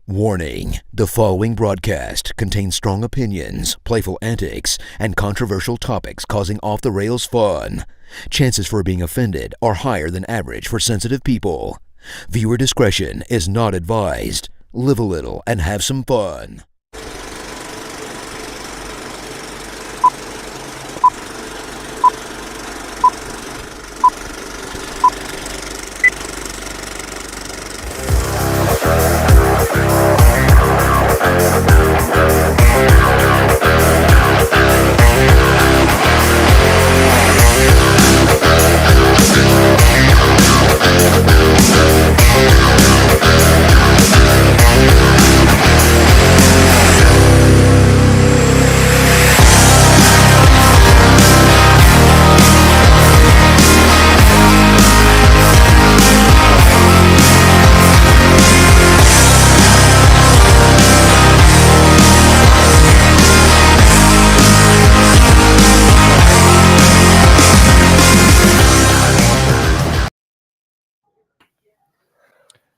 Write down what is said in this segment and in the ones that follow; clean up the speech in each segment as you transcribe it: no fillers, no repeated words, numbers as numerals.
Warning: the following broadcast contains strong opinions, playful antics, and controversial topics causing off-the-rails fun. Chances for being offended are higher than average for sensitive people. Viewer discretion is not advised. Live a little and have some fun.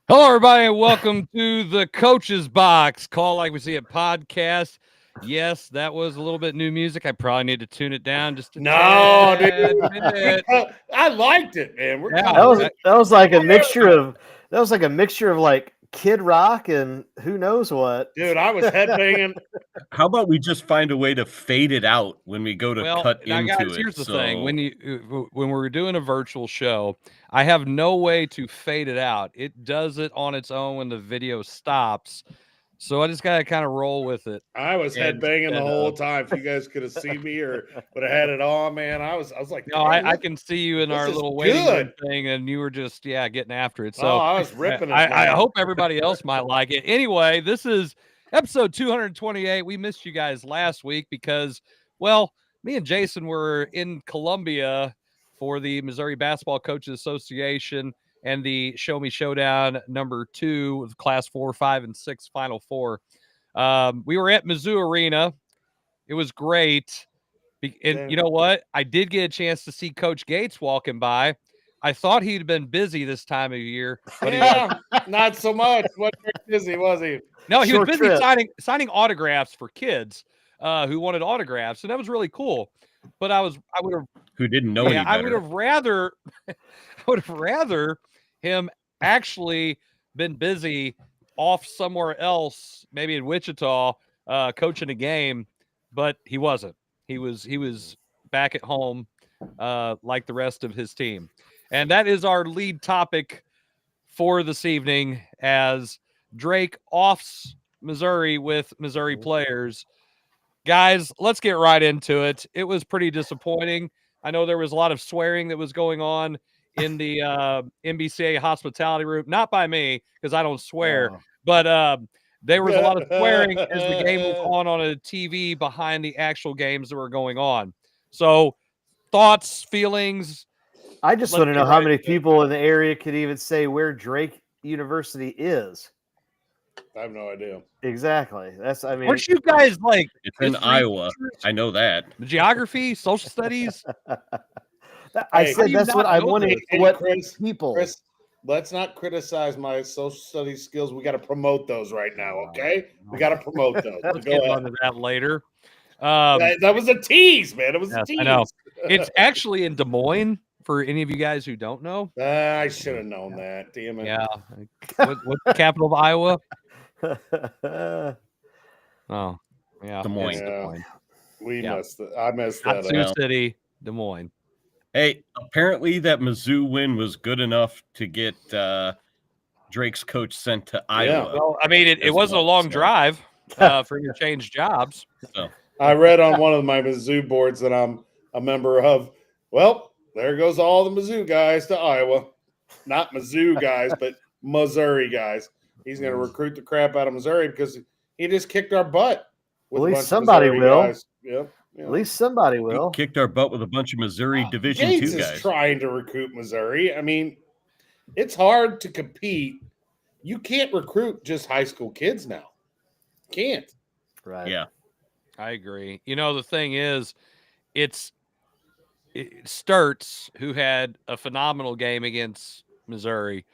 Hello, everybody, and welcome to the Coach's Box. Call Like We See It podcast. Yes, that was a little bit new music. I probably need to tune it down just a tad bit. I liked it, man. That was like a mixture of like Kid Rock and who knows what. Dude, I was headbanging. How about we just find a way to fade it out when we go to cut into guys, it? Here's the thing: when we're doing a virtual show, I have no way to fade it out. It does it on its own when the video stops. So I just gotta kind of roll with it. I was headbanging the whole time. If you guys could have seen me or would have had it on, man, I was like, no, I can see you in our little waiting room thing, and you were just getting after it. So I was ripping it. I hope everybody else might like it. Anyway, this is episode 228. We missed you guys last week because, well, me and Jason were in Columbia for the Missouri Basketball Coaches Association and the Show Me Showdown number 2 of Class 4, 5, and 6 Final Four. We were at Mizzou Arena. It was great. And you know what? I did get a chance to see Coach Gates walking by. I thought he'd been busy this time of year. But not so much. Wasn't busy, was he? No, he was busy signing autographs for kids who wanted autographs, and that was really cool. But I would have who didn't know any better. I would have rather him actually been busy off somewhere else, maybe in Wichita, coaching a game, but he wasn't. He was back at home like the rest of his team. And that is our lead topic for this evening as Drake offs Missouri with Missouri players. Guys, let's get right into it. It was pretty disappointing. I know there was a lot of swearing that was going on in the NBCA hospitality room, not by me because I don't swear, but there was a lot of swearing as the game was on a TV behind the actual games that were going on. So, thoughts, feelings? I just want to know how many people in the area could even say where Drake University is. I have no idea. Exactly. Aren't you guys like? It's in Iowa. I know that. Geography, social studies. I said that's what I wanted. Chris, let's not criticize my social studies skills. We got to promote those right now, okay? We got to promote those. Let's get on to that later. That was a tease, man. It was a tease. I know. It's actually in Des Moines. For any of you guys who don't know, I should have known that. Damn it. Yeah. What's the capital of Iowa? Oh, yeah. Des Moines. I messed that Sioux up. City, Des Moines. Hey, apparently that Mizzou win was good enough to get Drake's coach sent to Iowa. Well, I mean, it wasn't a long drive for him to change jobs. So. I read on one of my Mizzou boards that I'm a member of, well, there goes all the Mizzou guys to Iowa. Not Mizzou guys, but Missouri guys. He's going to recruit the crap out of Missouri because he just kicked our butt. At least somebody will. Yep. At least somebody will. He kicked our butt with a bunch of Missouri Division II guys. Is trying to recruit Missouri. I mean, it's hard to compete. You can't recruit just high school kids now. Can't. Right. Yeah. I agree. You know, the thing is, it's Sturts, who had a phenomenal game against Missouri,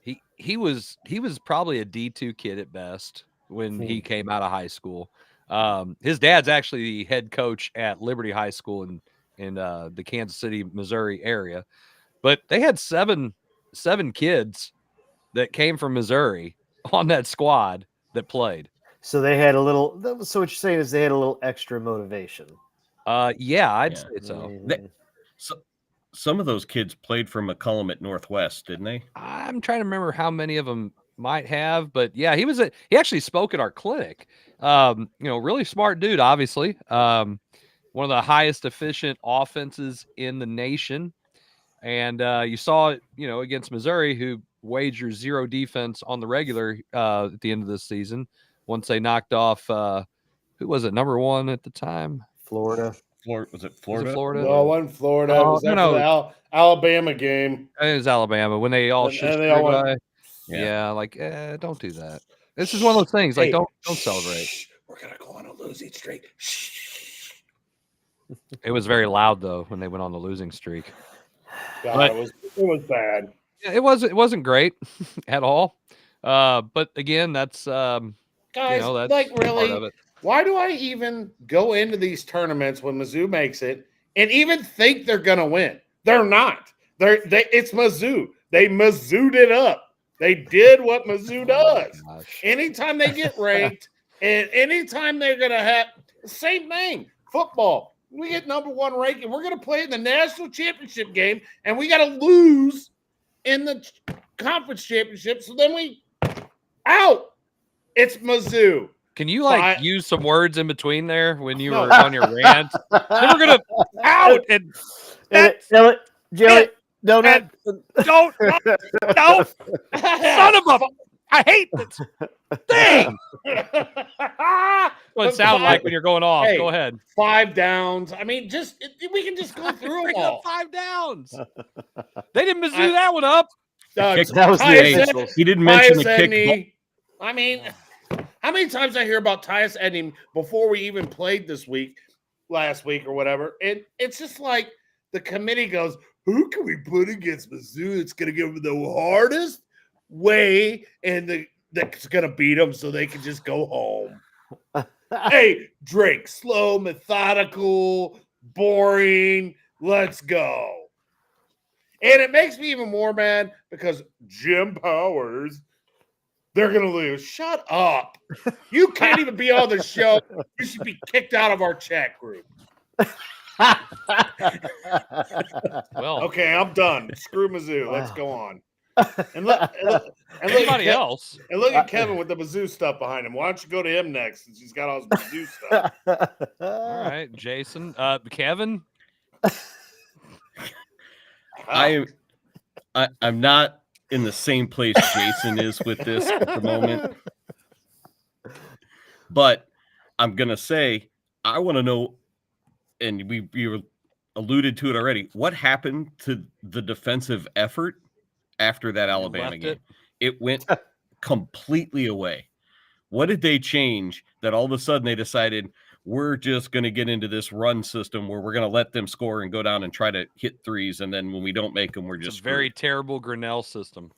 He was probably a D2 kid at best when he came out of high school. His dad's actually the head coach at Liberty High School in the Kansas City, Missouri area. But they had seven kids that came from Missouri on that squad that played. So they had a little. So what you're saying is they had a little extra motivation. Yeah, I'd say so. So some of those kids played for McCollum at Northwest, didn't they? I'm trying to remember how many of them might have, but yeah, he actually spoke at our clinic. Really smart dude, obviously. One of the highest efficient offenses in the nation. And you saw it, against Missouri, who wagers 0 defense on the regular at the end of this season. Once they knocked off, who was it, number 1 at the time? Florida. Was it Florida? Was it Florida? No, it wasn't Florida. It was after the Alabama game. It was Alabama when they all shushed everybody. Yeah, don't do that. This is one of those things. Like, don't celebrate. We're gonna go on a losing streak. It was very loud though when they went on the losing streak. God, it was bad. Yeah, it wasn't great at all. But again, that's guys, that's like part of really. it. Why do I even go into these tournaments when Mizzou makes it and even think they're gonna win? They're not. It's Mizzou. They Mizzou'd it up. They did what Mizzou does. Anytime they get ranked, and anytime they're gonna have the same thing. Football. We get number 1 ranking. We're gonna play in the national championship game, and we gotta lose in the conference championship. So then we out. It's Mizzou. Can you use some words in between there when you were on your rant? Then we're gonna out and Jelly, no, son of a! I hate this thing. What it sounds like when you're going off. Hey, go ahead. 5 downs. I mean, we can just go through them all. 5 downs. They didn't Mizzou that one up. That was the he didn't mention the kick. I mean, how many times I hear about Tyus Edney before we even played last week or whatever, and it's just like the committee goes, who can we put against Mizzou that's going to give them the hardest way and that's going to beat them so they can just go home? Hey, Drake, slow, methodical, boring, let's go. And it makes me even more mad because Jim Powers, they're going to lose. Shut up. You can't even be on the show. You should be kicked out of our chat group. Well, okay, I'm done. Screw Mizzou. Let's go on. And look anybody else. And look at Kevin with the Mizzou stuff behind him. Why don't you go to him next since he's got all his Mizzou stuff? All right, Jason. Kevin. I'm not in the same place Jason is with this at the moment. But I'm going to say, I want to know, and we alluded to it already, what happened to the defensive effort after that Alabama game? It went completely away. What did they change that all of a sudden they decided we're just going to get into this run system where we're going to let them score and go down and try to hit threes, and then when we don't make them, we're just a very terrible Grinnell system.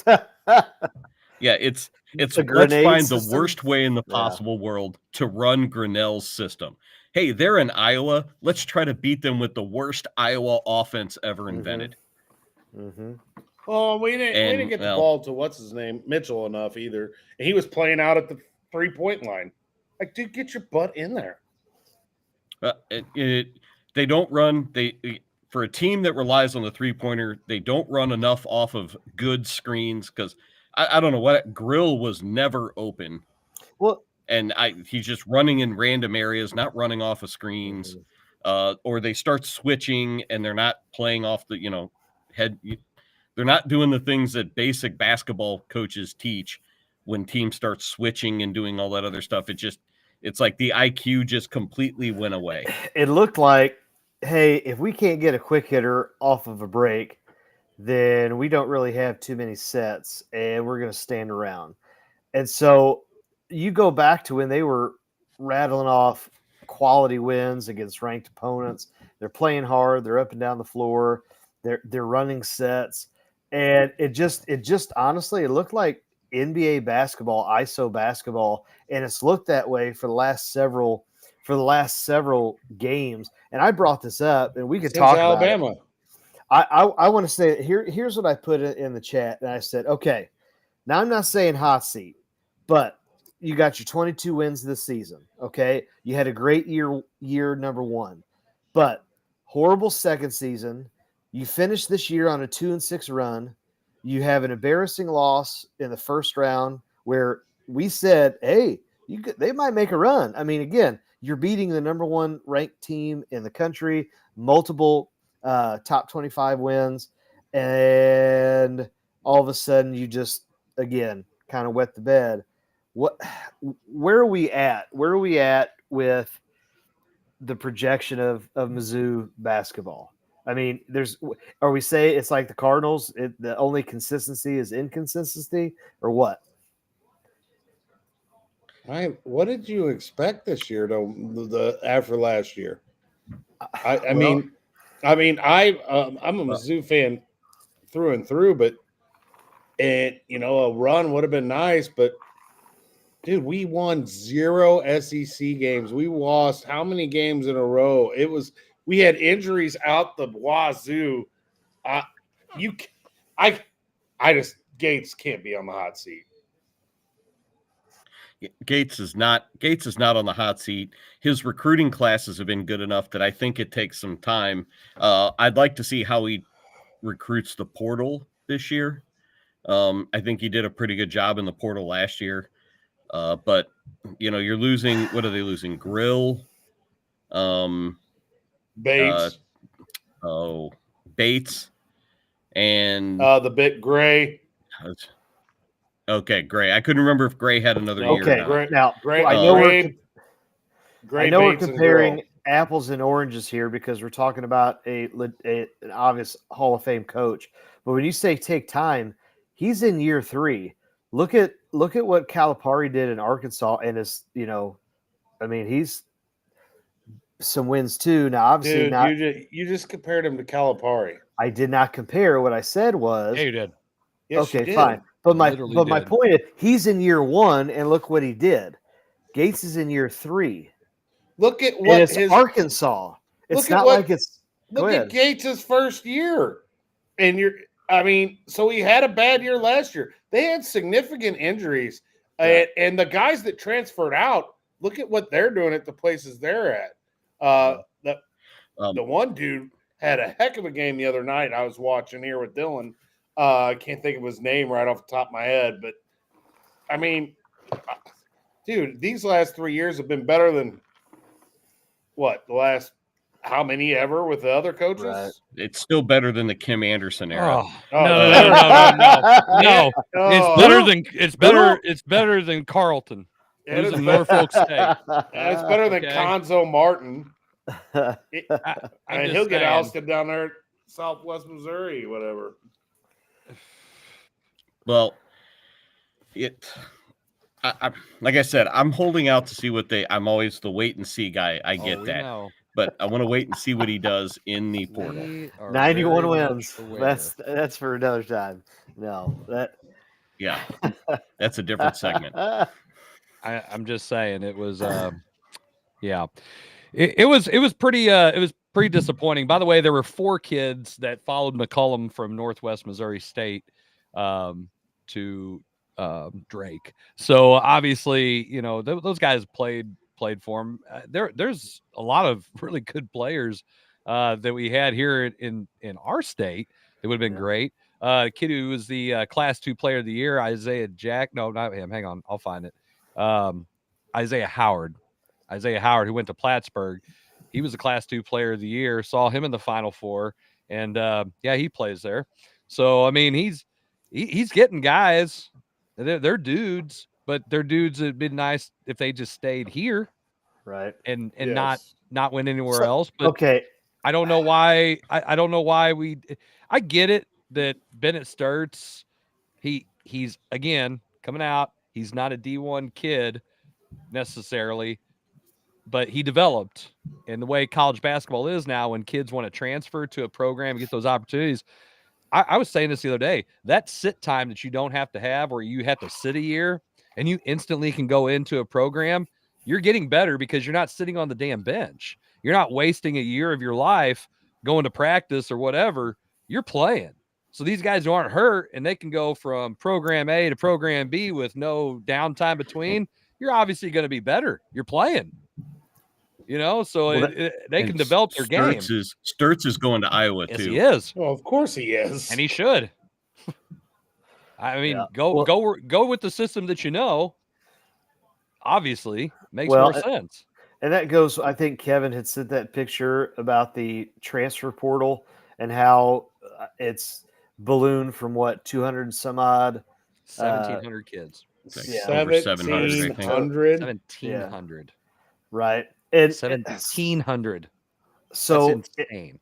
Yeah, it's let's find the worst way in the possible world to run Grinnell's system. Hey, they're in Iowa. Let's try to beat them with the worst Iowa offense ever invented. Mm-hmm. Oh, we didn't get the ball to what's his name, Mitchell, enough either. And he was playing out at the 3-point line. Like, dude, get your butt in there. They don't run. For a team that relies on the 3-pointer, they don't run enough off of good screens because I don't know what Grill was never open. Well, and he's just running in random areas, not running off of screens, or they start switching and they're not playing off the head. They're not doing the things that basic basketball coaches teach when teams start switching and doing all that other stuff. It's like the IQ just completely went away. It looked like, hey, if we can't get a quick hitter off of a break, then we don't really have too many sets and we're going to stand around. And so you go back to when they were rattling off quality wins against ranked opponents. They're playing hard. They're up and down the floor. They're running sets. And it just honestly, it looked like NBA basketball, ISO basketball, and it's looked that way for the last several games. And I brought this up, and we could Since talk Alabama. about it. I want to say here's what I put in the chat, and I said, okay, now I'm not saying hot seat, but you got your 22 wins this season. Okay, you had a great year number one, but horrible second season. You finished this year on a 2-6 run. You have an embarrassing loss in the first round where we said, hey, they might make a run. I mean, again, you're beating the number one ranked team in the country, multiple top 25 wins, and all of a sudden you just, again, kind of wet the bed. Where are we at? Where are we at with the projection of Mizzou basketball? I mean, are we say it's like the Cardinals? The only consistency is inconsistency, or what? What did you expect this year? After last year, I'm a Mizzou fan through and through, but a run would have been nice. But dude, we won 0 SEC games. We lost how many games in a row? We had injuries out the wazoo. Gates can't be on the hot seat. Gates is not on the hot seat. His recruiting classes have been good enough that I think it takes some time. I'd like to see how he recruits the portal this year. I think he did a pretty good job in the portal last year. But you're losing. What are they losing? Grill, Bates. Bates, and the bit Gray. Okay, Gray. I couldn't remember if Gray had another year. Okay, Or not. now Gray. I know we're Bates, comparing apples and oranges here because we're talking about an obvious Hall of Fame coach. But when you say take time, he's in year 3. Look at what Calipari did in Arkansas, and he's some wins too. Now, obviously, Dude, you just compared him to Calipari. I did not compare. What I said was, Yeah, you did. Yes, okay, you did. fine. But my Literally point is, he's in year 1, and look what he did. Gates is in year 3. Look at And what it's Arkansas. It's not like it's. Look at Gates' first year, and so he had a bad year last year. They had significant injuries, and the guys that transferred out, look at what they're doing at the places they're at. The one dude had a heck of a game the other night. I was watching here with Dylan. I can't think of his name right off the top of my head, but I mean, dude, these last 3 years have been better than the last how many ever with the other coaches? Right. It's still better than the Kim Anderson era. No. It's better than Carlton. Who's in Norfolk State. It's better than Conzo Martin. And he'll get ousted down there at Southwest Missouri, whatever. Well, like I said, I'm holding out to see what I'm always the wait and see guy. I get that. Know. But I want to wait and see what he does in the portal. 91 wins. That's for another time. No, yeah, that's a different segment. I'm just saying it was it was pretty disappointing. By the way, there were 4 kids that followed McCollum from Northwest Missouri State to Drake. So obviously, those guys played for him. There's a lot of really good players that we had here in our state. It would have been great. Kid who was the Class 2 Player of the Year, Isaiah Jack. No, not him. Hang on, I'll find it. Isaiah Howard, who went to Plattsburgh. He was a Class 2 Player of the Year. Saw him in the Final Four, and he plays there. So I mean, he's getting guys. They're dudes, but they're dudes that'd been nice if they just stayed here, right? And not went anywhere else. But okay, I don't know why. I don't know why I get it that Bennett Sturts, he's again coming out. He's not a D1 kid necessarily, but he developed. And the way college basketball is now, when kids want to transfer to a program and get those opportunities, I was saying this the other day, that sit time that you don't have to have, or you have to sit a year and you instantly can go into a program, you're getting better because you're not sitting on the damn bench. You're not wasting a year of your life going to practice or whatever. You're playing. So these guys aren't hurt and they can go from program A to program B with no downtime between. You're obviously going to be better. You're playing. So they can develop their game. Sturts is going to Iowa yes, too. He is. Well, of course he is, and he should. I mean, go with the system that obviously makes more sense. And that goes. I think Kevin had sent that picture about the transfer portal and how it's ballooned from 200 and some odd, 1,700 kids. Over 700. 1,700. Right. And 1,700. So that's insane.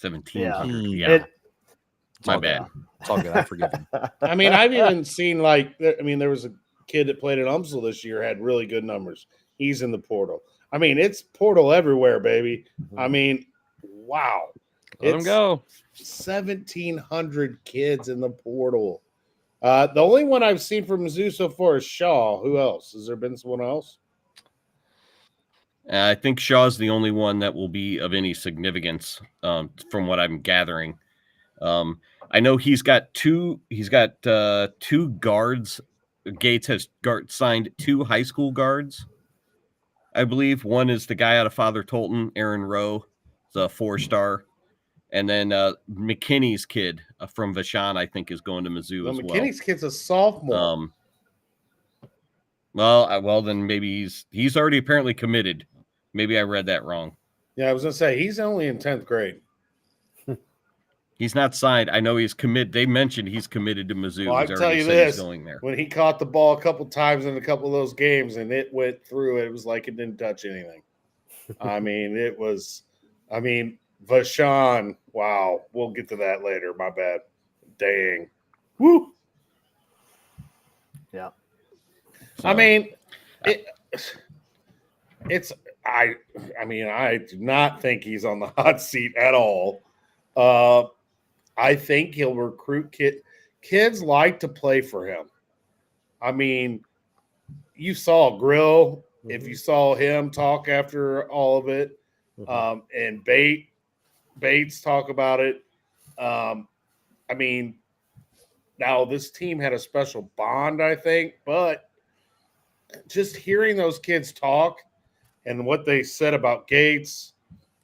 1,700. Yeah. My bad. It's all good. I forgive him. I mean, I've even seen there was a kid that played at UMSL this year, had really good numbers. He's in the portal. I mean, it's portal everywhere, baby. I mean, wow. Let him go. 1,700 kids in the portal. The only one I've seen from Mizzou so far is Shaw. Who else? Has there been someone else? I think Shaw's the only one that will be of any significance, from what I'm gathering. I know he's got two guards. Gates has signed 2 high school guards, I believe. One is the guy out of Father Tolton, Aaron Rowe, the 4-star. And then McKinney's kid from Vashon, I think, is going to Mizzou as well. McKinney's kid's a sophomore. Well, then maybe he's already apparently committed. Maybe I read that wrong. Yeah, I was going to say, he's only in 10th grade. He's not signed. I know he's committed. They mentioned he's committed to Mizzou. Well, I can tell you this, going there. When he caught the ball a couple times in a couple of those games and it went through, it was like it didn't touch anything. Vashon, wow. We'll get to that later. My bad. Dang. Woo. Yeah. So, I do not think he's on the hot seat at all. I think he'll recruit kids like to play for him. I mean, you saw Grill, if you saw him talk after all of it, and Bates talk about it. Now this team had a special bond, I think, but just hearing those kids talk and what they said about Gates,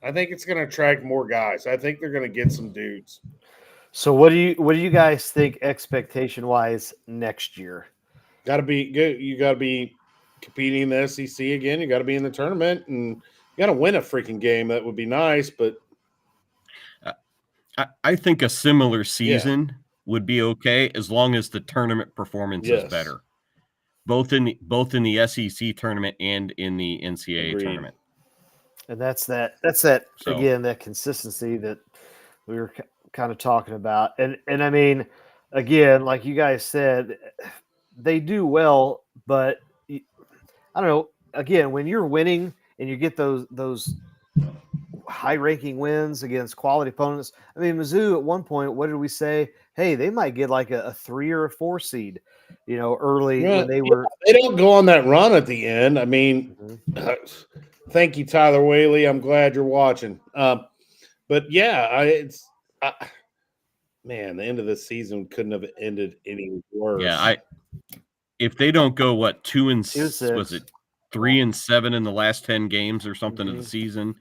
I think it's going to attract more guys. I think they're going to get some dudes. So what do you guys think expectation wise next year? Got to be good. You got to be competing in the SEC again. You got to be in the tournament, and you got to win a freaking game. That would be nice, but I think a similar season would be okay as long as the tournament performance is better, both in the SEC tournament and in the NCAA tournament. And that's that again, that consistency that we were kind of talking about. And I mean, again, like you guys said, they do well, but I don't know. Again, when you're winning and you get those high-ranking wins against quality opponents, I mean, Mizzou at one point, what did we say? Hey, they might get like a 3 or a 4 seed, early when they were. They don't go on that run at the end. I mean, thank you, Tyler Whaley. I'm glad you're watching. But yeah, man, the end of the season couldn't have ended any worse. Yeah, if they don't go 2-6, was it 3-7 in the last 10 games or something of the season,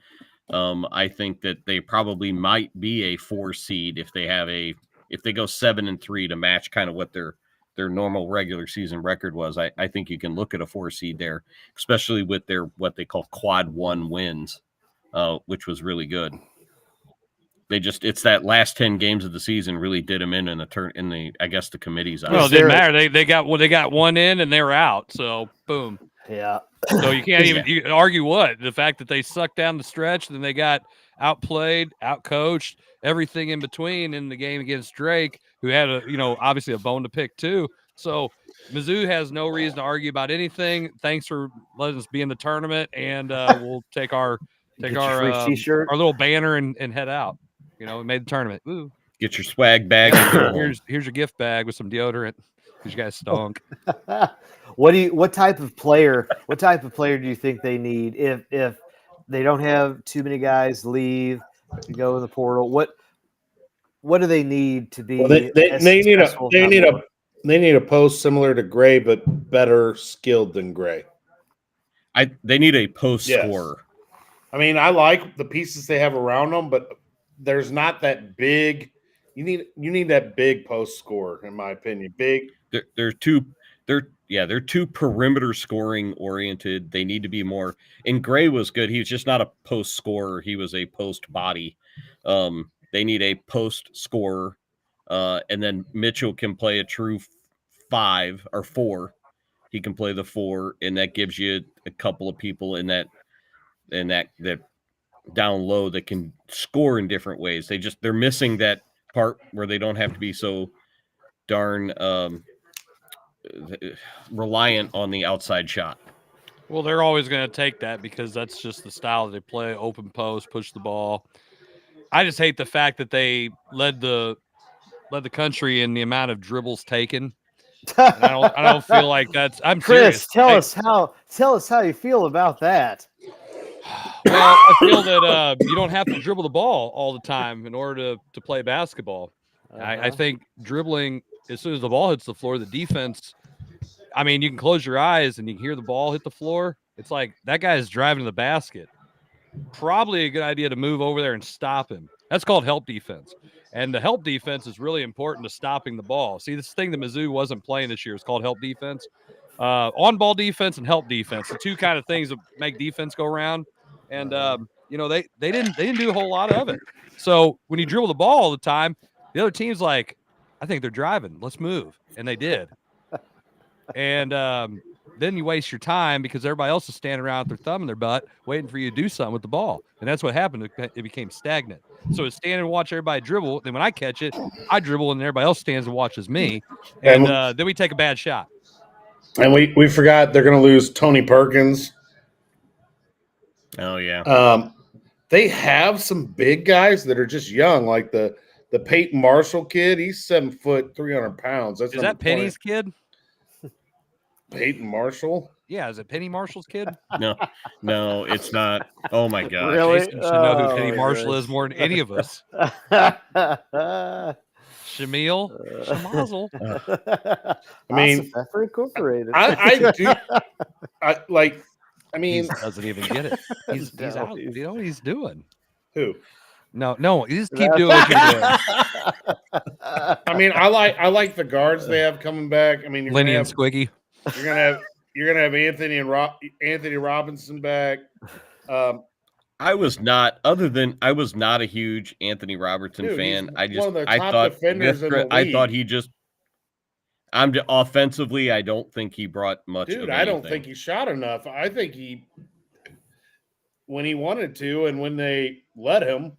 I think that they probably might be a 4 seed if they go 7-3 to match kind of what their normal regular season record was. I think you can look at a 4 seed there, especially with their what they call quad 1 wins, which was really good. It's that last 10 games of the season really did them in the I guess the committee's eyes. Well, it didn't matter. They got one in and they're out. So boom. Yeah. So you can't even you argue the fact that they sucked down the stretch, then they got outplayed, outcoached, everything in between in the game against Drake, who had obviously a bone to pick too. So Mizzou has no reason to argue about anything. Thanks for letting us be in the tournament, and we'll take our little banner and head out. We made the tournament. Woo. Get your swag bag and go home. Here's your gift bag with some deodorant because you guys stunk. What type of player do you think they need if they don't have too many guys leave to go in the portal? What do they need to be? Well, they need a post similar to Gray, but better skilled than Gray. They need a post Yes. scorer. I mean, I like the pieces they have around them, but there's not that big. You need that big post scorer, in my opinion. Big. They're too perimeter scoring oriented. They need to be more. And Gray was good. He was just not a post scorer. He was a post body. They need a post scorer, and then Mitchell can play a true 5 or 4. He can play the 4, and that gives you a couple of people in that down low that can score in different ways. They're missing that part where they don't have to be so darn reliant on the outside shot. Well, they're always going to take that because that's just the style they play: open post, push the ball. I just hate the fact that they led the country in the amount of dribbles taken. And I don't feel like that's. I'm Chris, serious. Tell us how you feel about that. Well, I feel that you don't have to dribble the ball all the time in order to play basketball. I think dribbling, as soon as the ball hits the floor, the defense, I mean, you can close your eyes and you can hear the ball hit the floor. It's like that guy is driving to the basket. Probably a good idea to move over there and stop him. That's called help defense. And the help defense is really important to stopping the ball. See, this thing that Mizzou wasn't playing this year is called help defense. On-ball defense and help defense, the two kind of things that make defense go around. And they didn't do a whole lot of it. So when you dribble the ball all the time, the other team's like, I think they're driving. Let's move. And they did. And then you waste your time because everybody else is standing around with their thumb in their butt waiting for you to do something with the ball. And that's what happened. It became stagnant. So it's stand and watch everybody dribble. Then when I catch it, I dribble and everybody else stands and watches me. And then we take a bad shot. And we forgot they're going to lose Tony Perkins. Oh, yeah. They have some big guys that are just young, like the Peyton Marshall kid. He's 7 foot, 300 pounds. Is that Penny's kid? Peyton Marshall? Yeah, is it Penny Marshall's kid? No, it's not. Oh my gosh. Really? Jason should know who Penny Marshall is more than any of us. Shamil? Shamazel. I mean, Pepper Incorporated. I do. He doesn't even get it. He's out. You know what he's doing? Who? No, you just keep doing what you're doing. I mean, I like the guards they have coming back. I mean, Lenny and Squiggy. You're gonna have Anthony Robinson back. I was not a huge Anthony Robertson fan. Offensively, I don't think he brought much. Dude, I don't think he shot enough. I think when he wanted to and when they let him,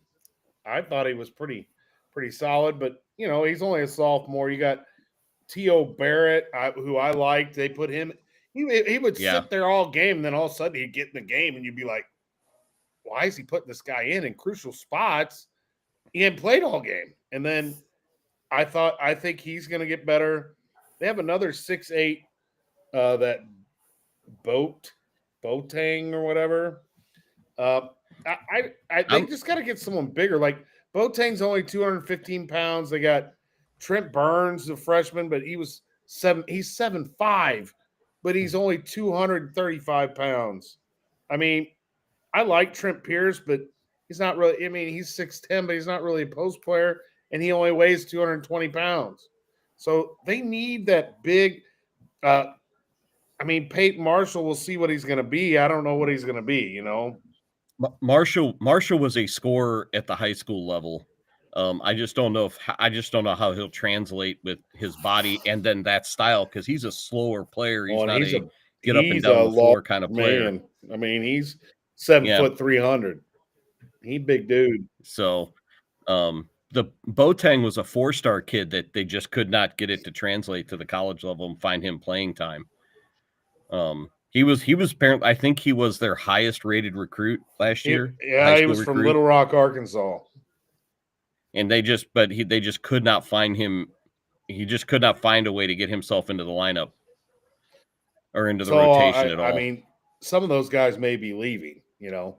I thought he was pretty solid. But he's only a sophomore. You got T.O. Barrett, who I liked. They put him. He would sit there all game, and then all of a sudden he'd get in the game, and you'd be like, "Why is he putting this guy in crucial spots?" He hadn't played all game, and then I think he's going to get better. They have another 6'8", that Boateng or whatever. They just got to get someone bigger. Like Boateng's only 215 pounds. They got Trent Burns, the freshman, but he's 7'5", but he's only 235 pounds. I mean, I like Trent Pierce, but he's not really. I mean, he's 6'10", but he's not really a post player, and he only weighs 220 pounds. So they need that big. Peyton Marshall. We'll see what he's going to be. I don't know what he's going to be. Marshall was a scorer at the high school level. I just don't know how he'll translate with his body and then that style because he's a slower player. He's not a get up and down the floor kind of player. Man. I mean, he's 7 foot 300. He big dude. So, the Boateng was a 4-star kid that they just could not get it to translate to the college level and find him playing time. He was apparently, I think he was their highest rated recruit last year. He was from Little Rock, Arkansas. and they just could not find him. He just could not find a way to get himself into the lineup or into the rotation at all. I mean, some of those guys may be leaving, you know.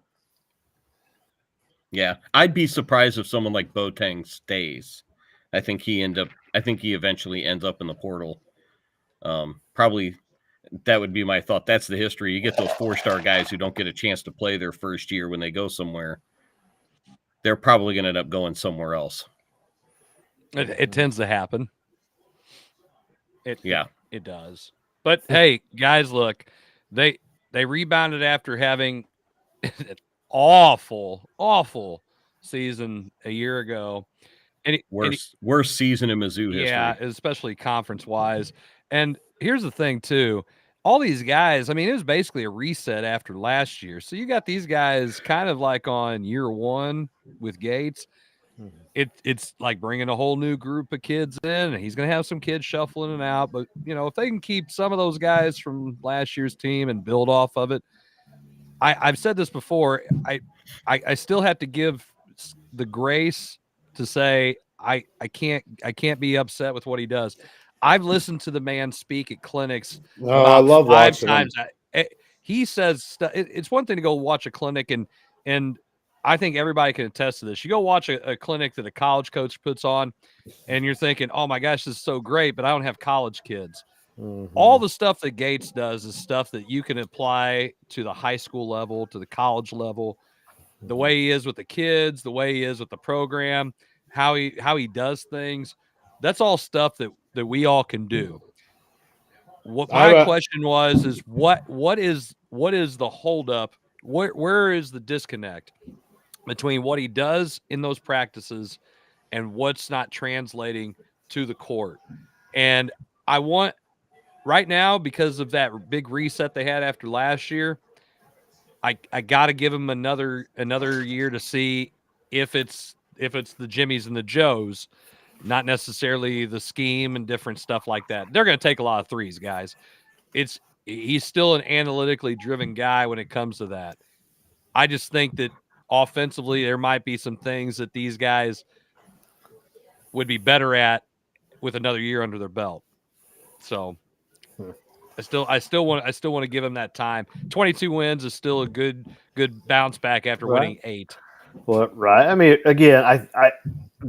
Yeah, I'd be surprised if someone like Boateng stays. I think he eventually ends up in the portal. Probably that would be my thought. That's the history. You get those 4-star guys who don't get a chance to play their first year when they go somewhere. They're probably going to end up going somewhere else. It tends to happen. It does. But hey, guys, look, they rebounded after having an awful season a year ago. And worst season in Mizzou history. Yeah, especially conference-wise. And here's the thing, too. All these guys, I mean, it was basically a reset after last year. So you got these guys kind of like on year one with Gates. It's like bringing a whole new group of kids in, and he's going to have some kids shuffling and out. But, you know, if they can keep some of those guys from last year's team and build off of it, I've said this before. I still have to give the grace to say I can't be upset with what he does. I've listened to the man speak at clinics. I love 5 times. him. He says it's one thing to go watch a clinic, and I think everybody can attest to this. You go watch a clinic that a college coach puts on, and you're thinking, oh my gosh, this is so great, but I don't have college kids. Mm-hmm. All the stuff that Gates does is stuff that you can apply to the high school level, to the college level. The way he is with the kids, the way he is with the program, how he does things. That's all stuff that we all can do. What my question was is what is the holdup? Where is the disconnect between what he does in those practices and what's not translating to the court? And I want right now, because of that big reset they had after last year, I got to give him another year to see if it's the Jimmies and the Joes, not necessarily the scheme and different stuff like that. They're going to take a lot of threes, guys. He's still an analytically driven guy when it comes to that. I just think that offensively there might be some things that these guys would be better at with another year under their belt. So I still want to give him that time. 22 wins is still a good bounce back after winning 8. Well, right. I mean, again, I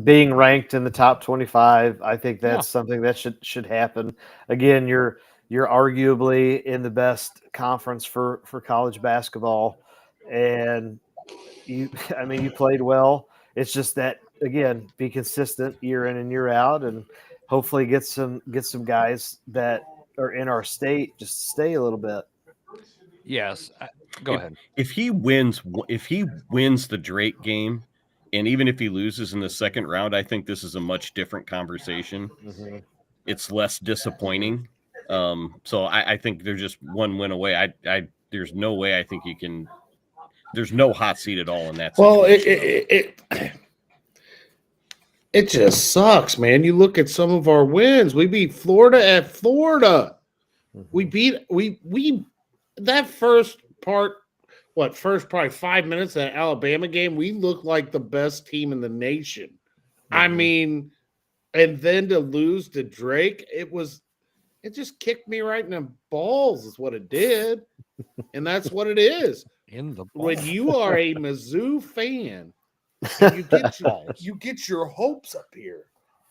being ranked in the top 25, I think that's something that should happen. Again, you're arguably in the best conference for college basketball, and you played well. It's just that, again, be consistent year in and year out, and hopefully get some guys that are in our state just stay a little bit. Yes. Go ahead. If he wins the Drake game, and even if he loses in the second round, I think this is a much different conversation. Mm-hmm. It's less disappointing. So I think they're just one win away. There's no way I think you can. There's no hot seat at all in that situation. Well, it just sucks, man. You look at some of our wins. We beat Florida at Florida. Mm-hmm. We that first probably 5 minutes of that Alabama game, we looked like the best team in the nation. Mm-hmm. I mean, and then to lose to Drake, it just kicked me right in the balls is what it did. And that's what it is. In the balls. When you are a Mizzou fan, and you get your hopes up here.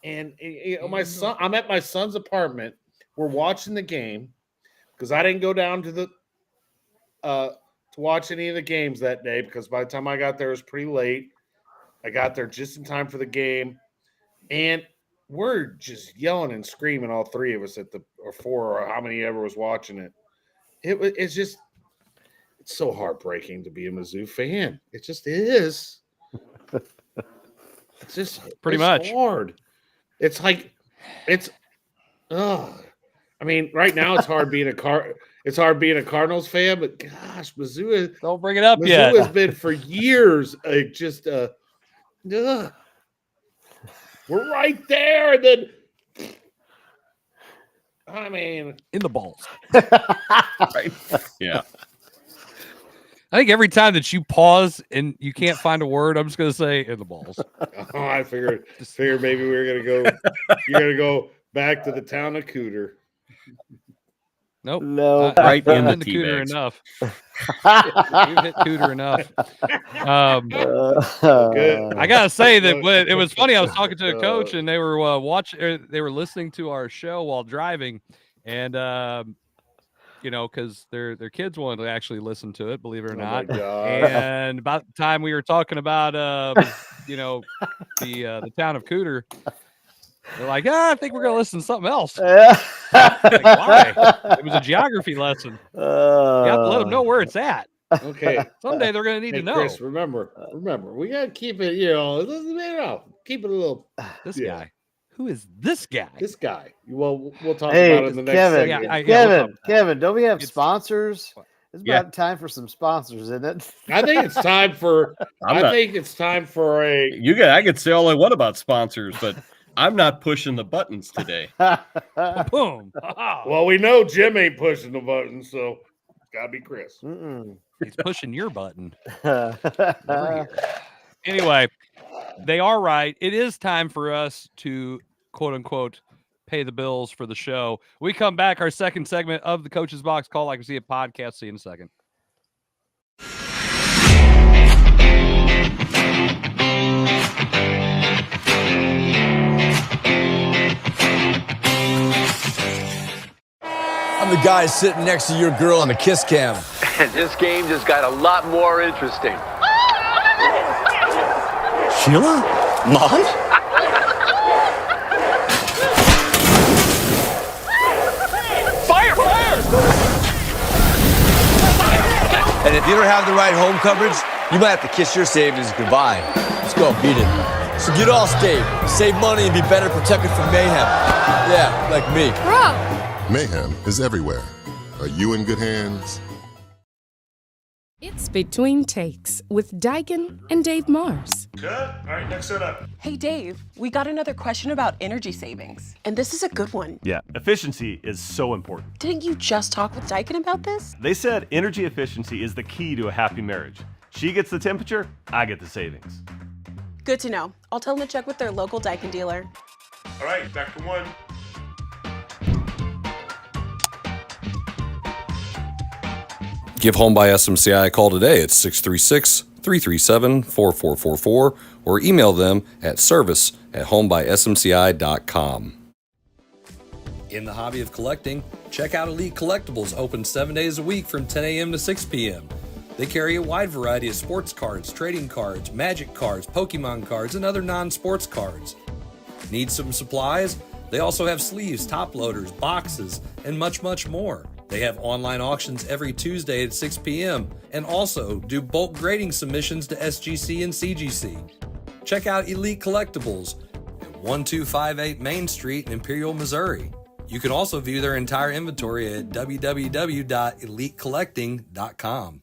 And you know, I'm at my son's apartment. We're watching the game because I didn't go down to watch any of the games that day because by the time I got there, it was pretty late. I got there just in time for the game. And we're just yelling and screaming, all three of us or four, or how many ever was watching it. It's so heartbreaking to be a Mizzou fan. It just is. It's just pretty much hard. It's like I mean, right now it's hard being a Cardinals fan, but gosh, Mizzou don't bring it up Mizzou yet. has been for years we're right there, and then I mean in the balls. Right. Yeah. I think every time that you pause and you can't find a word, I'm just going to say in the balls. Oh, I figured maybe we were gonna go. You're gonna go back to the town of Cooter. Nope. No. Right in the I've been to Cooter teabags. enough. We've hit Cooter enough. Good. I gotta say that it was funny. I was talking to a coach, and they were they were listening to our show while driving, and because their kids wanted to actually listen to it, believe it or not. My God. And about the time we were talking about the town of Cooter, they're like, I think we're gonna listen to something else. Like, why? It was a geography lesson. You have to let them know where it's at. Okay. Someday they're gonna need to know. Chris, remember, we gotta keep it. Keep it a little. This guy. Who is this guy? This guy. Well, we'll talk Hey, about it in the next Kevin, segment. Kevin, don't we have sponsors? It's Yeah. about time for some sponsors, isn't it? I think it's time for. I think it's time for a. I could say all I want about sponsors, but I'm not pushing the buttons today. Boom. Well, we know Jim ain't pushing the button, so it's gotta be Chris. He's pushing your button. Anyway, they are right. It is time for us to quote unquote pay the bills for the show. We come back, our second segment of the Coach's Box Call Like We See It podcast. See you in a second. I'm the guy sitting next to your girl on the kiss cam. And this game just got a lot more interesting. Sheila? Mom? Fire! And if you don't have the right home coverage, you might have to kiss your savings goodbye. Let's go, beat it. So get Allstate, save money, and be better protected from mayhem. Yeah, like me. Bro! Mayhem is everywhere. Are you in good hands? It's Between Takes with Daikin and Dave Mars. Cut. All right, next set up. Hey, Dave, we got another question about energy savings. And this is a good one. Yeah, efficiency is so important. Didn't you just talk with Daikin about this? They said energy efficiency is the key to a happy marriage. She gets the temperature, I get the savings. Good to know. I'll tell them to check with their local Daikin dealer. All right, back to one. Give Home by SMCI a call today at 636-337-4444 or email them at service@homebysmci.com. In the hobby of collecting, check out Elite Collectibles, open 7 days a week from 10 a.m. to 6 p.m. They carry a wide variety of sports cards, trading cards, magic cards, Pokemon cards, and other non-sports cards. Need some supplies? They also have sleeves, top loaders, boxes, and much, much more. They have online auctions every Tuesday at 6 p.m. and also do bulk grading submissions to SGC and CGC. Check out Elite Collectibles at 1258 Main Street in Imperial, Missouri. You can also view their entire inventory at www.elitecollecting.com.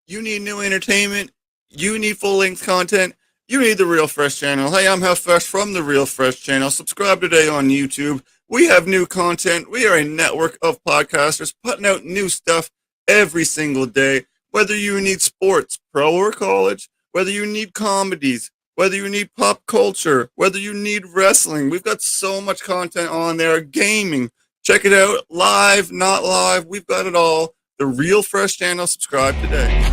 You need new entertainment. You need full-length content. You need the Real Fresh channel. Hey, I'm Health Fresh from the Real Fresh channel. Subscribe today on YouTube. We have new content. We are a network of podcasters putting out new stuff every single day. Whether you need sports, pro or college, whether you need comedies, whether you need pop culture, whether you need wrestling, we've got so much content on there. Gaming, check it out. Live, not live, we've got it all. The Real Fresh channel. Subscribe today.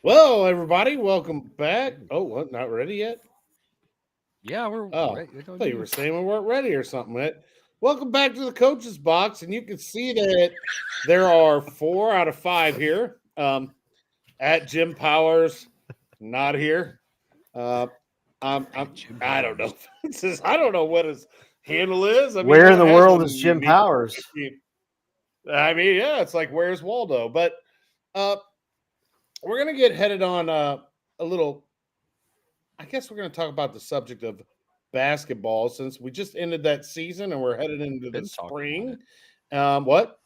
Well, everybody, welcome back. Oh, what? Not ready yet? Yeah, we're Oh, ready. I thought you were saying we weren't ready or something. Welcome back to the coach's box, and you can see that there are 4 out of 5 here. At Jim Powers, not here. I don't know. I don't know what his handle is. I mean, Where in the world one is Jim unique. Powers? I mean, yeah, it's like, where's Waldo? But we're gonna get headed on a little. I guess we're gonna talk about the subject of basketball since we just ended that season and we're headed into the spring. What?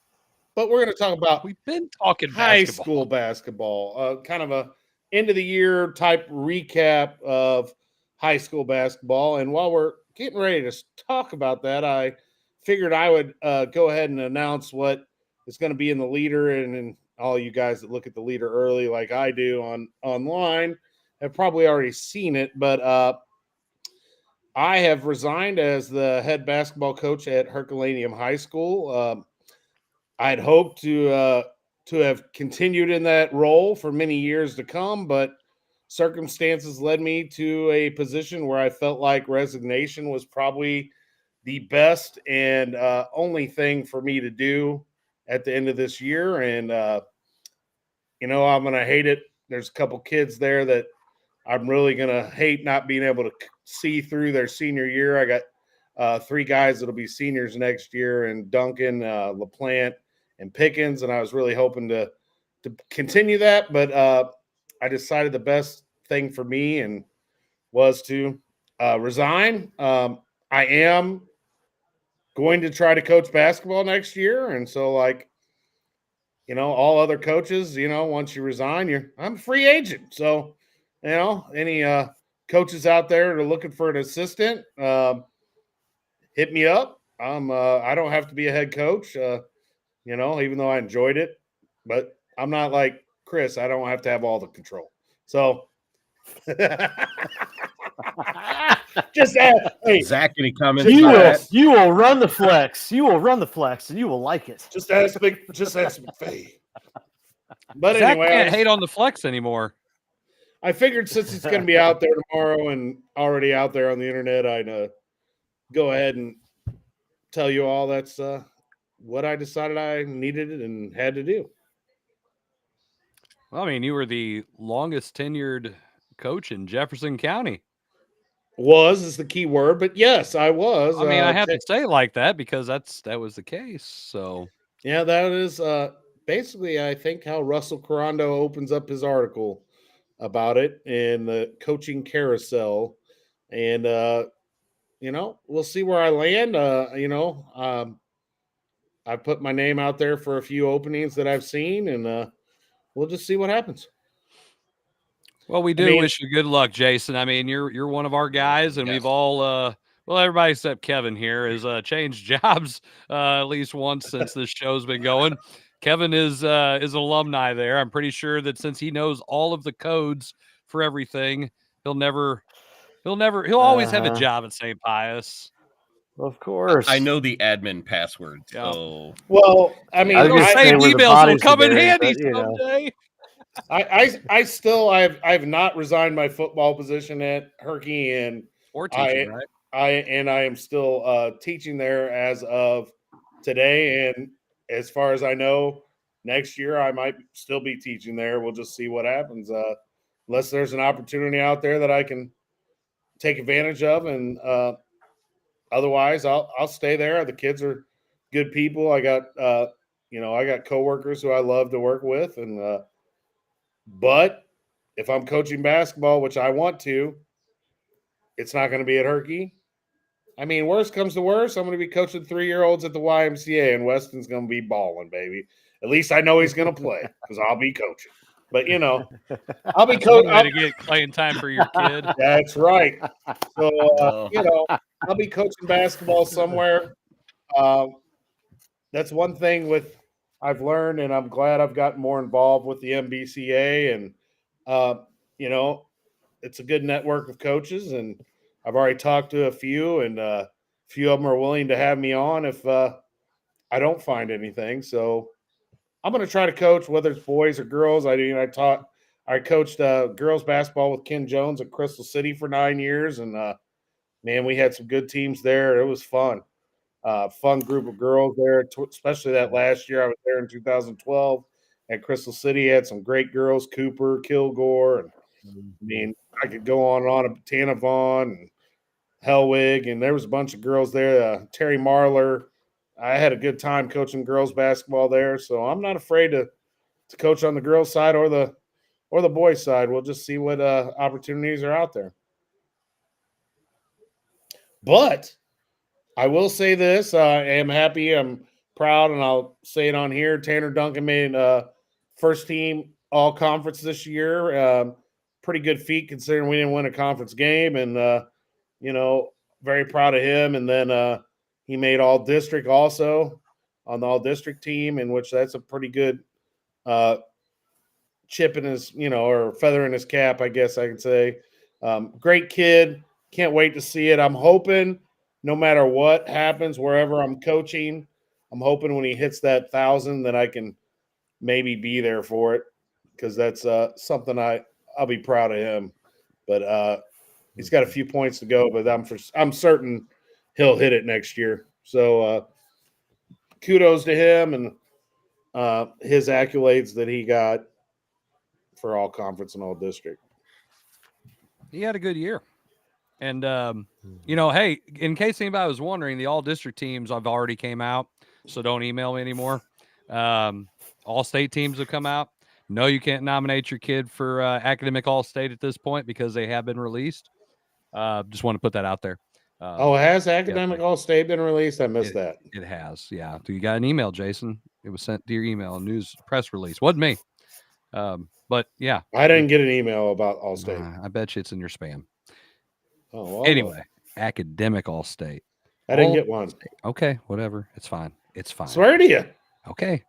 But we're going to talk about we've been talking high basketball. school basketball, kind of a end of the year type recap of high school basketball. And while we're getting ready to talk about that, I figured I would go ahead and announce what is going to be in the leader, and all you guys that look at the leader early like I do online have probably already seen it, but I have resigned as the head basketball coach at Herculaneum High School. I'd hoped to have continued in that role for many years to come, but circumstances led me to a position where I felt like resignation was probably the best and only thing for me to do at the end of this year. And, I'm going to hate it. There's a couple kids there that I'm really going to hate not being able to see through their senior year. I got 3 guys that'll be seniors next year, and Duncan, LaPlante, and Pickens, and I was really hoping to continue that, but I decided the best thing for me and was to resign. I am going to try to coach basketball next year, and so all other coaches, once you resign, I'm a free agent. So, any coaches out there that are looking for an assistant, hit me up. I don't have to be a head coach. Even though I enjoyed it, but I'm not like Chris. I don't have to have all the control. So just hey, Zach, any comments? You will run the flex. You will run the flex, and you will like it. Just ask McVay. But Zach anyway, can't hate on the flex anymore. I figured since it's going to be out there tomorrow and already out there on the internet, I'd go ahead and tell you all that's what I decided I needed and had to do. Well, I mean, you were the longest tenured coach in Jefferson County. Was is the key word, but yes, I was. I mean, I have to say it like that because that was the case. So yeah, that is basically, I think, how Russell Carando opens up his article about it in the coaching carousel, and we'll see where I land. I put my name out there for a few openings that I've seen, and we'll just see what happens. Well, we do wish you good luck, Jason. I mean, you're one of our guys, and we've all everybody except Kevin here has changed jobs at least once since this show's been going. Kevin is an alumni there. I'm pretty sure that since he knows all of the codes for everything, he'll always have a job at St. Pius. Of course. I know the admin password. So well, I mean, those same emails will come in handy someday. I've not resigned my football position at Herky, and teaching, right? I am still teaching there as of today, and as far as I know, next year I might still be teaching there. We'll just see what happens, unless there's an opportunity out there that I can take advantage of, and otherwise I'll stay there. The kids are good people. I got I got coworkers who I love to work with, and but if I'm coaching basketball, which I want to, it's not going to be at Herky. I mean, worst comes to worst, I'm going to be coaching 3-year-olds at the YMCA, and Weston's going to be balling, baby. At least I know he's going to play because I'll be coaching. But, I'll be coaching. To get playing time for your kid. That's right. So, I'll be coaching basketball somewhere. That's one thing I've learned, and I'm glad I've gotten more involved with the MBCA, and it's a good network of coaches, and I've already talked to a few, and a few of them are willing to have me on if I don't find anything. So I'm going to try to coach, whether it's boys or girls. I coached girls basketball with Ken Jones at Crystal City for 9 years, and man, we had some good teams there. It was fun. fun group of girls there, especially that last year I was there in 2012 at Crystal City. Had some great girls, Cooper, Kilgore, and I mean, I could go on and on. Tana Vaughn and Hellwig, and there was a bunch of girls there. Terry Marler. I had a good time coaching girls basketball there, so I'm not afraid to coach on the girls' side or the boys' side. We'll just see what opportunities are out there. But I will say this: I am happy, I'm proud, and I'll say it on here. Tanner Duncan made first team all conference this year. Pretty good feat considering we didn't win a conference game, and very proud of him. And then he made all district also on the all district team, in which that's a pretty good chip in his, or feather in his cap, I guess I could say. Great kid. Can't wait to see it. I'm hoping no matter what happens, wherever I'm coaching, I'm hoping when he hits that 1,000 that I can maybe be there for it, because that's something I'll be proud of him. But he's got a few points to go, but I'm certain he'll hit it next year. So kudos to him and his accolades that he got for all conference and all district. He had a good year. And, hey, in case anybody was wondering, the all district teams I've already came out, so don't email me anymore. All state teams have come out. No, you can't nominate your kid for academic all state at this point because they have been released. Just want to put that out there. Has academic all state been released? I missed that. It has. Yeah. You got an email, Jason. It was sent to your email, a news press release. Wasn't me. But yeah, I didn't get an email about all state. I bet you it's in your spam. Oh, well, anyway, academic all state. I didn't get one. Okay, whatever. It's fine. It's fine. Swear to you. Okay.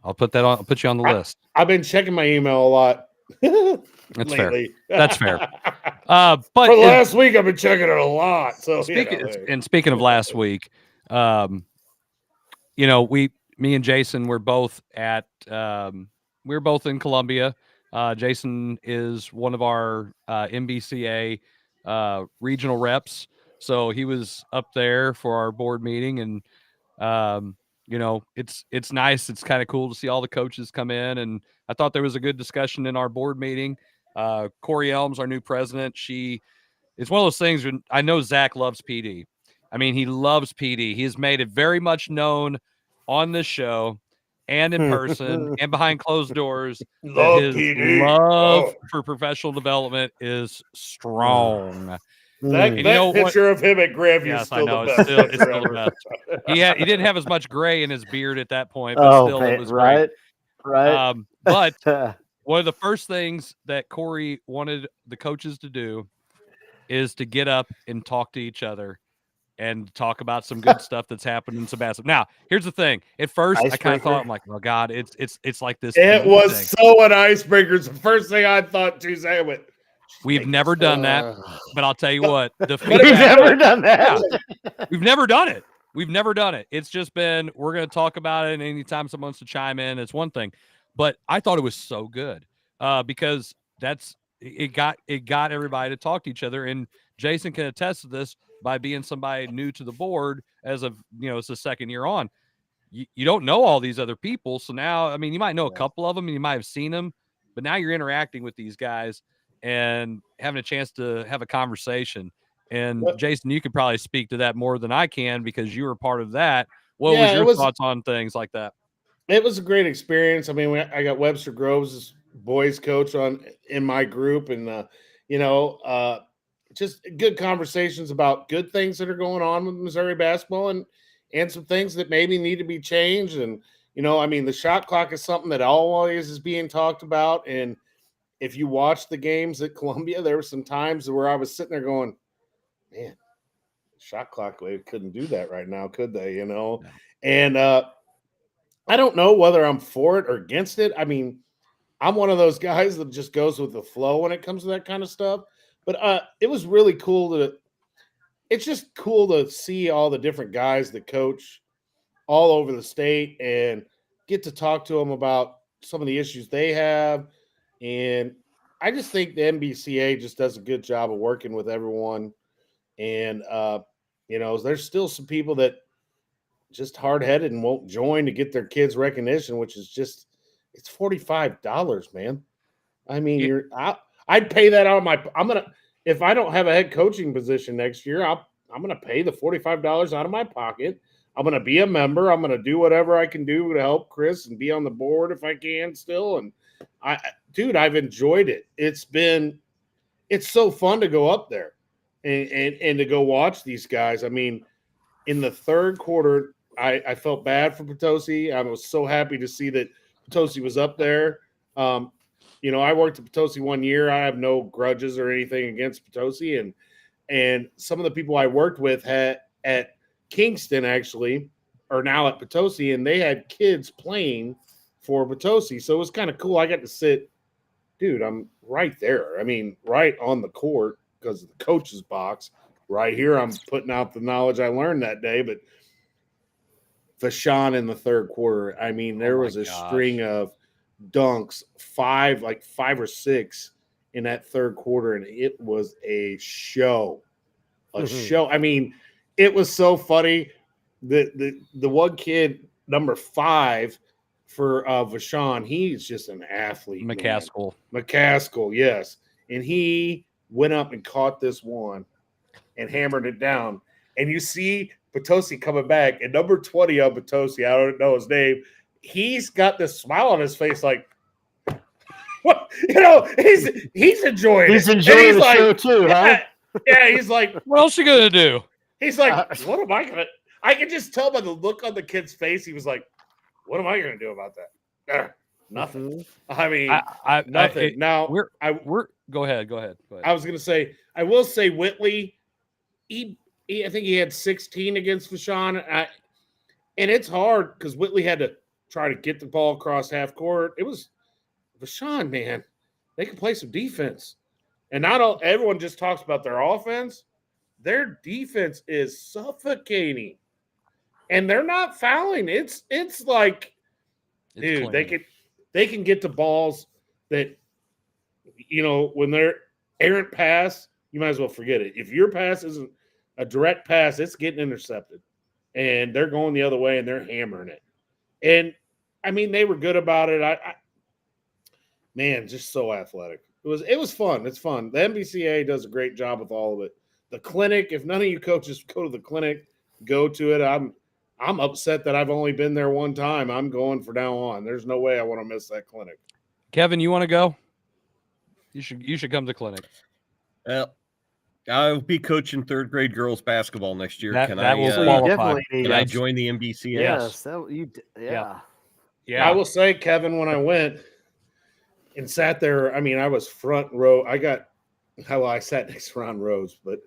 I'll put you on the list. I've been checking my email a lot. That's lately. fair. That's fair. But for the last week, I've been checking it a lot. So speaking of last week, me and Jason were both at we were both in Columbia. Jason is one of our MBCA regional reps, so he was up there for our board meeting, and it's nice. It's kind of cool to see all the coaches come in, and I thought there was a good discussion in our board meeting. Corey Elms, our new president, it's one of those things when I know Zach loves PD. I mean, he loves PD. He has made it very much known on this show and in person and behind closed doors that his love for professional development is strong. That picture of him at Grandview is still the best. It's still the best. He didn't have as much gray in his beard at that point, but it was right. Right. But one of the first things that Corey wanted the coaches to do is to get up and talk to each other and talk about some good stuff that's happened in some basketball. Now, here's the thing. At first, I kind of thought, I'm like, oh God, it's like this. It was thing. So an icebreaker. It's the first thing I thought too. I went, we've never done that, but I'll tell you what, we've never done that. Yeah, we've never done it. We've never done it. It's just been, we're going to talk about it. And anytime someone wants to chime in, it's one thing, but I thought it was so good because it got everybody to talk to each other. And Jason can attest to this by being somebody new to the board as of, it's the second year on. You don't know all these other people. So now, I mean, you might know a couple of them and you might have seen them, but now you're interacting with these guys and having a chance to have a conversation. And Jason, you could probably speak to that more than I can because you were part of that. What was your thoughts on things like that? It was a great experience. I mean, I got Webster Groves' boys coach in my group, and just good conversations about good things that are going on with Missouri basketball and some things that maybe need to be changed. And, I mean, the shot clock is something that always is being talked about. And if you watch the games at Columbia, there were some times where I was sitting there going, man, shot clock, they couldn't do that right now, could they? No. And I don't know whether I'm for it or against it. I mean, I'm one of those guys that just goes with the flow when it comes to that kind of stuff. But it was really cool it's just cool to see all the different guys that coach all over the state and get to talk to them about some of the issues they have. And I just think the NBCA just does a good job of working with everyone. And, there's still some people that just hard-headed and won't join to get their kids recognition, which is just it's $45, man. I mean, I'd pay that out of my if I don't have a head coaching position next year, I'm gonna pay the $45 out of my pocket. I'm gonna be a member. I'm gonna do whatever I can do to help Chris and be on the board if I can still. And I've enjoyed it. It's so fun to go up there and to go watch these guys. I mean, in the third quarter, I felt bad for Potosi. I was so happy to see that Potosi was up there. I worked at Potosi 1 year. I have no grudges or anything against Potosi. And some of the people I worked with at Kingston actually are now at Potosi, and they had kids playing for Potosi. So it was kind of cool. I got to sit, dude, I'm right there. I mean, right on the court because of the coach's box. Right here, I'm putting out the knowledge I learned that day. But Vashon in the third quarter, I mean, there was a string of dunks, five or six in that third quarter, and it was a show. Show. I mean, it was so funny. The one kid, number 5 for Vashon, he's just an athlete. McCaskill. McCaskill, yes. And he went up and caught this one and hammered it down. And you see Potosi coming back, and number 20 on Potosi, I don't know his name, he's got this smile on his face like, what? He's enjoying it. He's enjoying the show too, huh? Yeah, he's like, what else you gonna do? He's like, what am I gonna? I can just tell by the look on the kid's face. He was like, what am I gonna do about that? Nothing. I mean, nothing. Now we're go ahead. I was gonna say, I will say Whitley. I think he had 16 against Vashon, and it's hard because Whitley had to try to get the ball across half court. It was Vashon, man. They can play some defense. And not everyone just talks about their offense. Their defense is suffocating. And they're not fouling. It's like, dude, clean. they can get to balls that, when they're errant pass, you might as well forget it. If your pass isn't a direct pass, it's getting intercepted. And they're going the other way and they're hammering it. And I mean, they were good about it. Man, just so athletic. It was fun. It's fun. The NBCA does a great job with all of it. The clinic, if none of you coaches go to the clinic, go to it. I'm upset that I've only been there one time. I'm going from now on. There's no way I want to miss that clinic. Kevin, you want to go? You should come to clinic. Well, I'll be coaching third grade girls basketball next year. Can I join the NBCA? Yes. Yeah. I will say, Kevin, when I went and sat there, I mean, I was front row. I sat next to Ron Rose, but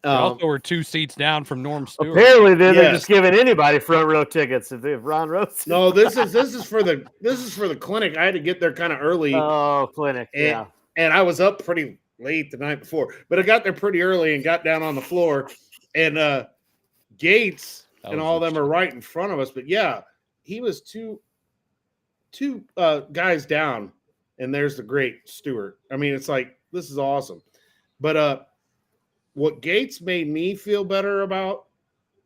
also we're 2 seats down from Norm Stewart. Apparently, they're just giving anybody front row tickets if they have Ron Rose. No, this is for the clinic. I had to get there kind of early. Oh, clinic, and I was up pretty late the night before, but I got there pretty early and got down on the floor. And Gates and all of them are right in front of us. But yeah, he was two guys down. And there's the great Stewart. I mean, it's like, this is awesome. But what Gates made me feel better about,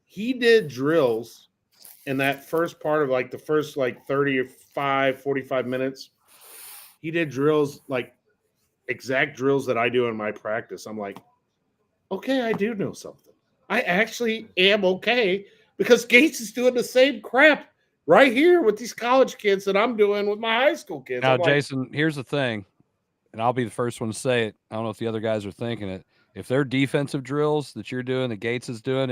he did drills in that first part of the first 35, 45 minutes. He did drills, exact drills that I do in my practice. I'm like, okay, I do know something. I actually am okay because Gates is doing the same crap right here with these college kids that I'm doing with my high school kids. Now, Jason, here's the thing, and I'll be the first one to say it. I don't know if the other guys are thinking it. If they're defensive drills that you're doing, that Gates is doing,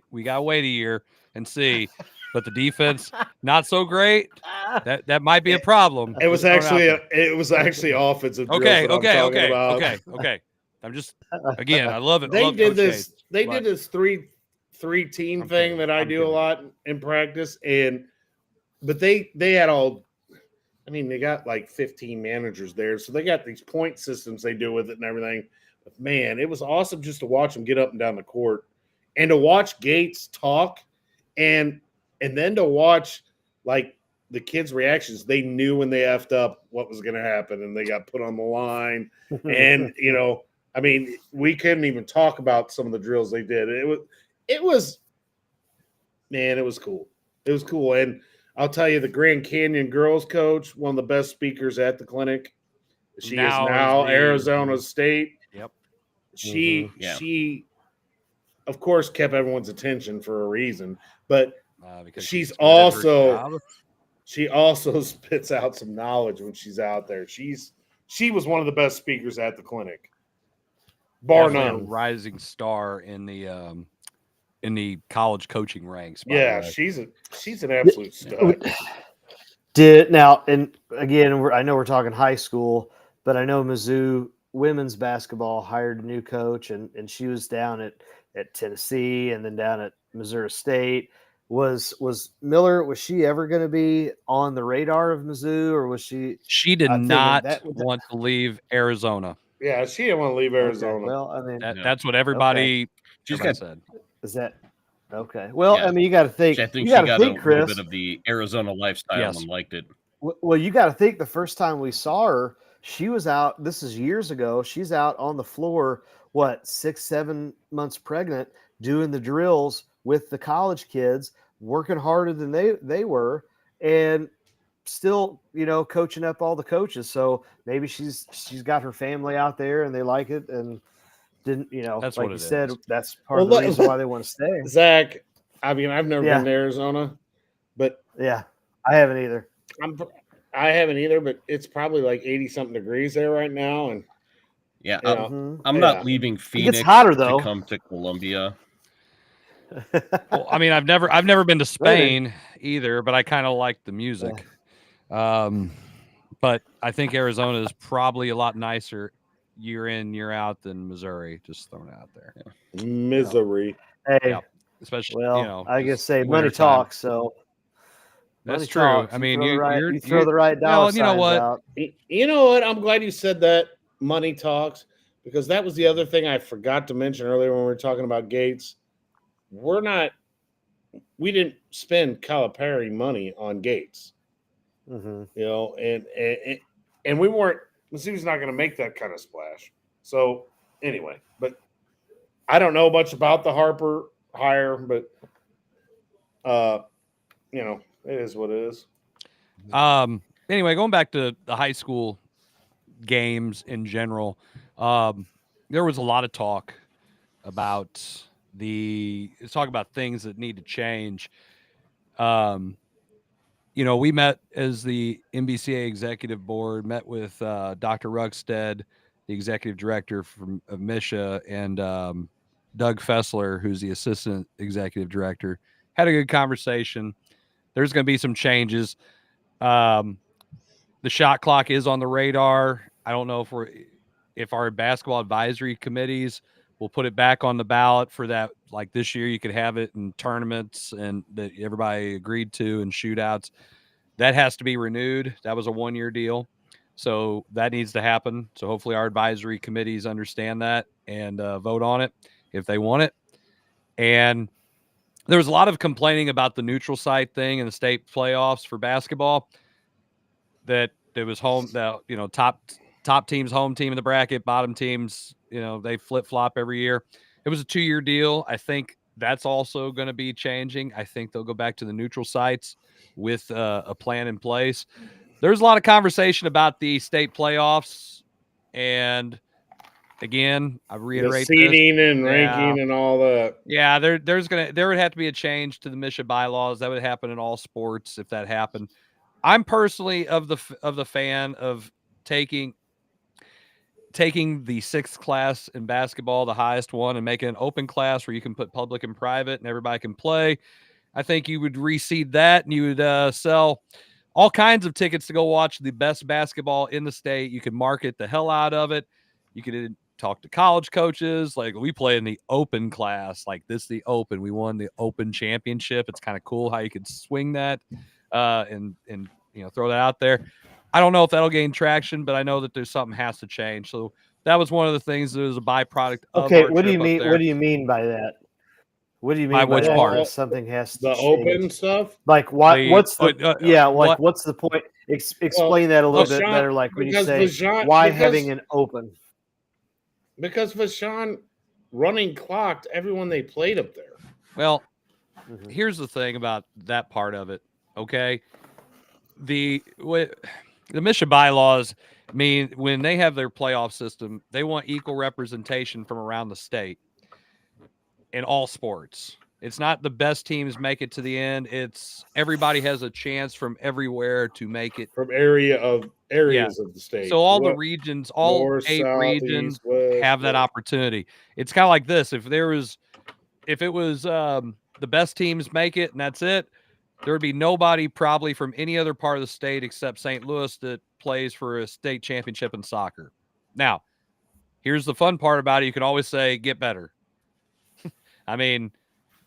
we got to wait a year and see. But the defense, not so great. That might be a problem. It was actually offensive drills. Okay. I'm just, again, I love it. They did this 3-team thing that I do a lot in practice, but they had they got 15 managers there, so they got these point systems they do with it and everything. But man, it was awesome just to watch them get up and down the court, and to watch Gates talk, and then to watch the kids' reactions. They knew when they effed up what was going to happen, and they got put on the line, and I mean, we couldn't even talk about some of the drills they did. It was man, it was cool. It was cool. And I'll tell you, the Grand Canyon girls coach, one of the best speakers at the clinic. She is now Arizona State. Yep. She of course kept everyone's attention for a reason, but because she also spits out some knowledge when she's out there. She was one of the best speakers at the clinic, bar none. A rising star in the college coaching ranks. Yeah, she's an absolute stud. And again, I know we're talking high school, but I know Mizzou women's basketball hired a new coach, and she was down at Tennessee and then down at Missouri State. Was Miller, was she ever going to be on the radar of Mizzou, or was she? She did not want to leave Arizona. Yeah, she didn't want to leave Arizona. Okay. Well, I mean, that's what everybody said. Is that okay? Well, yeah. I mean, you got to think. I think you got to think, a Chris, little bit of the Arizona lifestyle and liked it. Well, you got to think the first time we saw her, she was out. This is years ago. She's out on the floor, 6-7 months pregnant, doing the drills with the college kids, working harder than they were, and still, coaching up all the coaches. So maybe she's got her family out there and they like it, and didn't, that's like what you is. said, that's part of the reason why they want to stay. Zach, I mean, I've never been to Arizona, but yeah, I haven't either. I haven't either, but it's probably like 80-something degrees there right now, and I'm not leaving Phoenix hotter, though. to come to Columbia. Well, I mean, I've never been to Spain either, but I kind of like the music. But I think Arizona is probably a lot nicer year in, year out than Missouri. Just throwing it out there. Yeah. Missouri. Hey, especially I guess money talks. So that's true. I mean, you throw the right dollar. Well, you know what? Out. You know what? I'm glad you said that. Money talks, because that was the other thing I forgot to mention earlier when we were talking about Gates. We didn't spend Calipari money on Gates. Mm-hmm. And we weren't. Mizzou's not going to make that kind of splash. So anyway, but I don't know much about the Harper hire, but it is what it is. Anyway, going back to the high school games in general, there was a lot of talk about things that need to change. We met as the NBCA executive board, met with Dr. Rugstead, the executive director of MSHSAA, and Doug Fessler, who's the assistant executive director. Had a good conversation. There's going to be some changes. The shot clock is on the radar. I don't know if our basketball advisory committees will put it back on the ballot for that. Like this year, you could have it in tournaments and that everybody agreed to, and shootouts. That has to be renewed. That was a 1-year deal. So that needs to happen. So hopefully our advisory committees understand that and vote on it if they want it. And there was a lot of complaining about the neutral site thing in the state playoffs for basketball, that there was top teams, home team in the bracket, bottom teams, they flip-flop every year. It was a 2-year deal. I think that's also going to be changing. I think they'll go back to the neutral sites with a plan in place. There's a lot of conversation about the state playoffs, and again, I reiterate the seeding and ranking and all that. Yeah, there would have to be a change to the MSHSAA bylaws. That would happen in all sports if that happened. I'm personally of the fan of taking the 6th class in basketball, the highest one, and making an open class where you can put public and private and everybody can play. I think you would reseed that, and you would sell all kinds of tickets to go watch the best basketball in the state. You could market the hell out of it. You could talk to college coaches. Like, we play in the open class. Like, this is the open. We won the open championship. It's kind of cool how you could swing that and throw that out there. I don't know if that'll gain traction, but I know that there's something has to change. So that was one of the things that was a byproduct of okay, our what do you trip mean? up there. What do you mean by that? What do you mean by by which that? part? Something has to the change. open stuff. Like what? What's the what's the point? Explain that a little bit better. Like when you say having an open. Because Vashon running clocked everyone they played up there. Well, here's the thing about that part of it. Okay, the Michigan bylaws mean when they have their playoff system, they want equal representation from around the state in all sports. It's not the best teams make it to the end. It's everybody has a chance from everywhere to make it. From areas of the state. So all the regions, all North, 8 south, regions east, west, have that opportunity. It's kind of like this. If it was the best teams make it and that's it, there would be nobody probably from any other part of the state except St. Louis that plays for a state championship in soccer. Now, here's the fun part about it. You can always say, get better. I mean,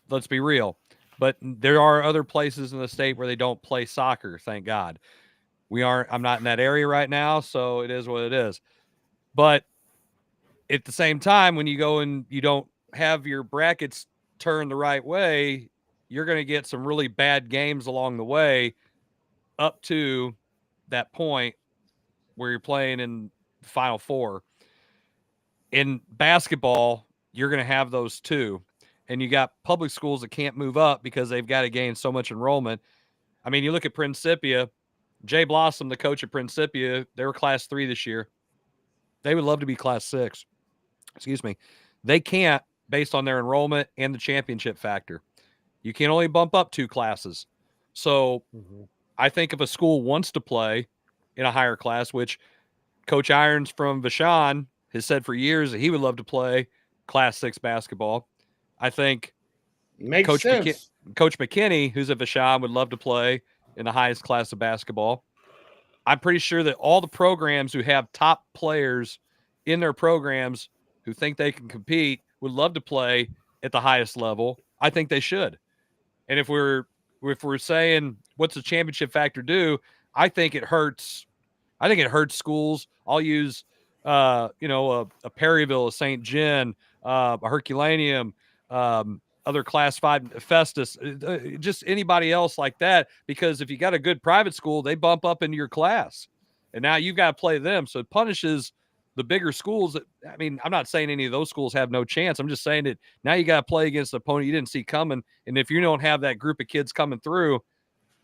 let's be real. But there are other places in the state where they don't play soccer, thank God. I'm not in that area right now, so it is what it is. But at the same time, when you go and you don't have your brackets turned the right way, you're going to get some really bad games along the way up to that point where you're playing in the Final Four. In basketball, you're going to have those too. And you got public schools that can't move up because they've got to gain so much enrollment. I mean, you look at Principia, Jay Blossom, the coach at Principia, they were class 3 this year. They would love to be class 6. Excuse me. They can't based on their enrollment and the championship factor. You can only bump up 2 classes. So I think if a school wants to play in a higher class, which Coach Irons from Vashon has said for years that he would love to play class 6 basketball. I think Coach McKinney, who's at Vashon, would love to play in the highest class of basketball. I'm pretty sure that all the programs who have top players in their programs who think they can compete would love to play at the highest level. I think they should. And if we're saying what's the championship factor do, I think it hurts. I think it hurts schools. I'll use a Perryville, a St. John, a Herculaneum, other class 5 Festus, just anybody else like that. Because if you got a good private school, they bump up into your class, and now you've got to play them. So it punishes the bigger schools. I mean, I'm not saying any of those schools have no chance. I'm just saying that now you got to play against an opponent you didn't see coming. And if you don't have that group of kids coming through,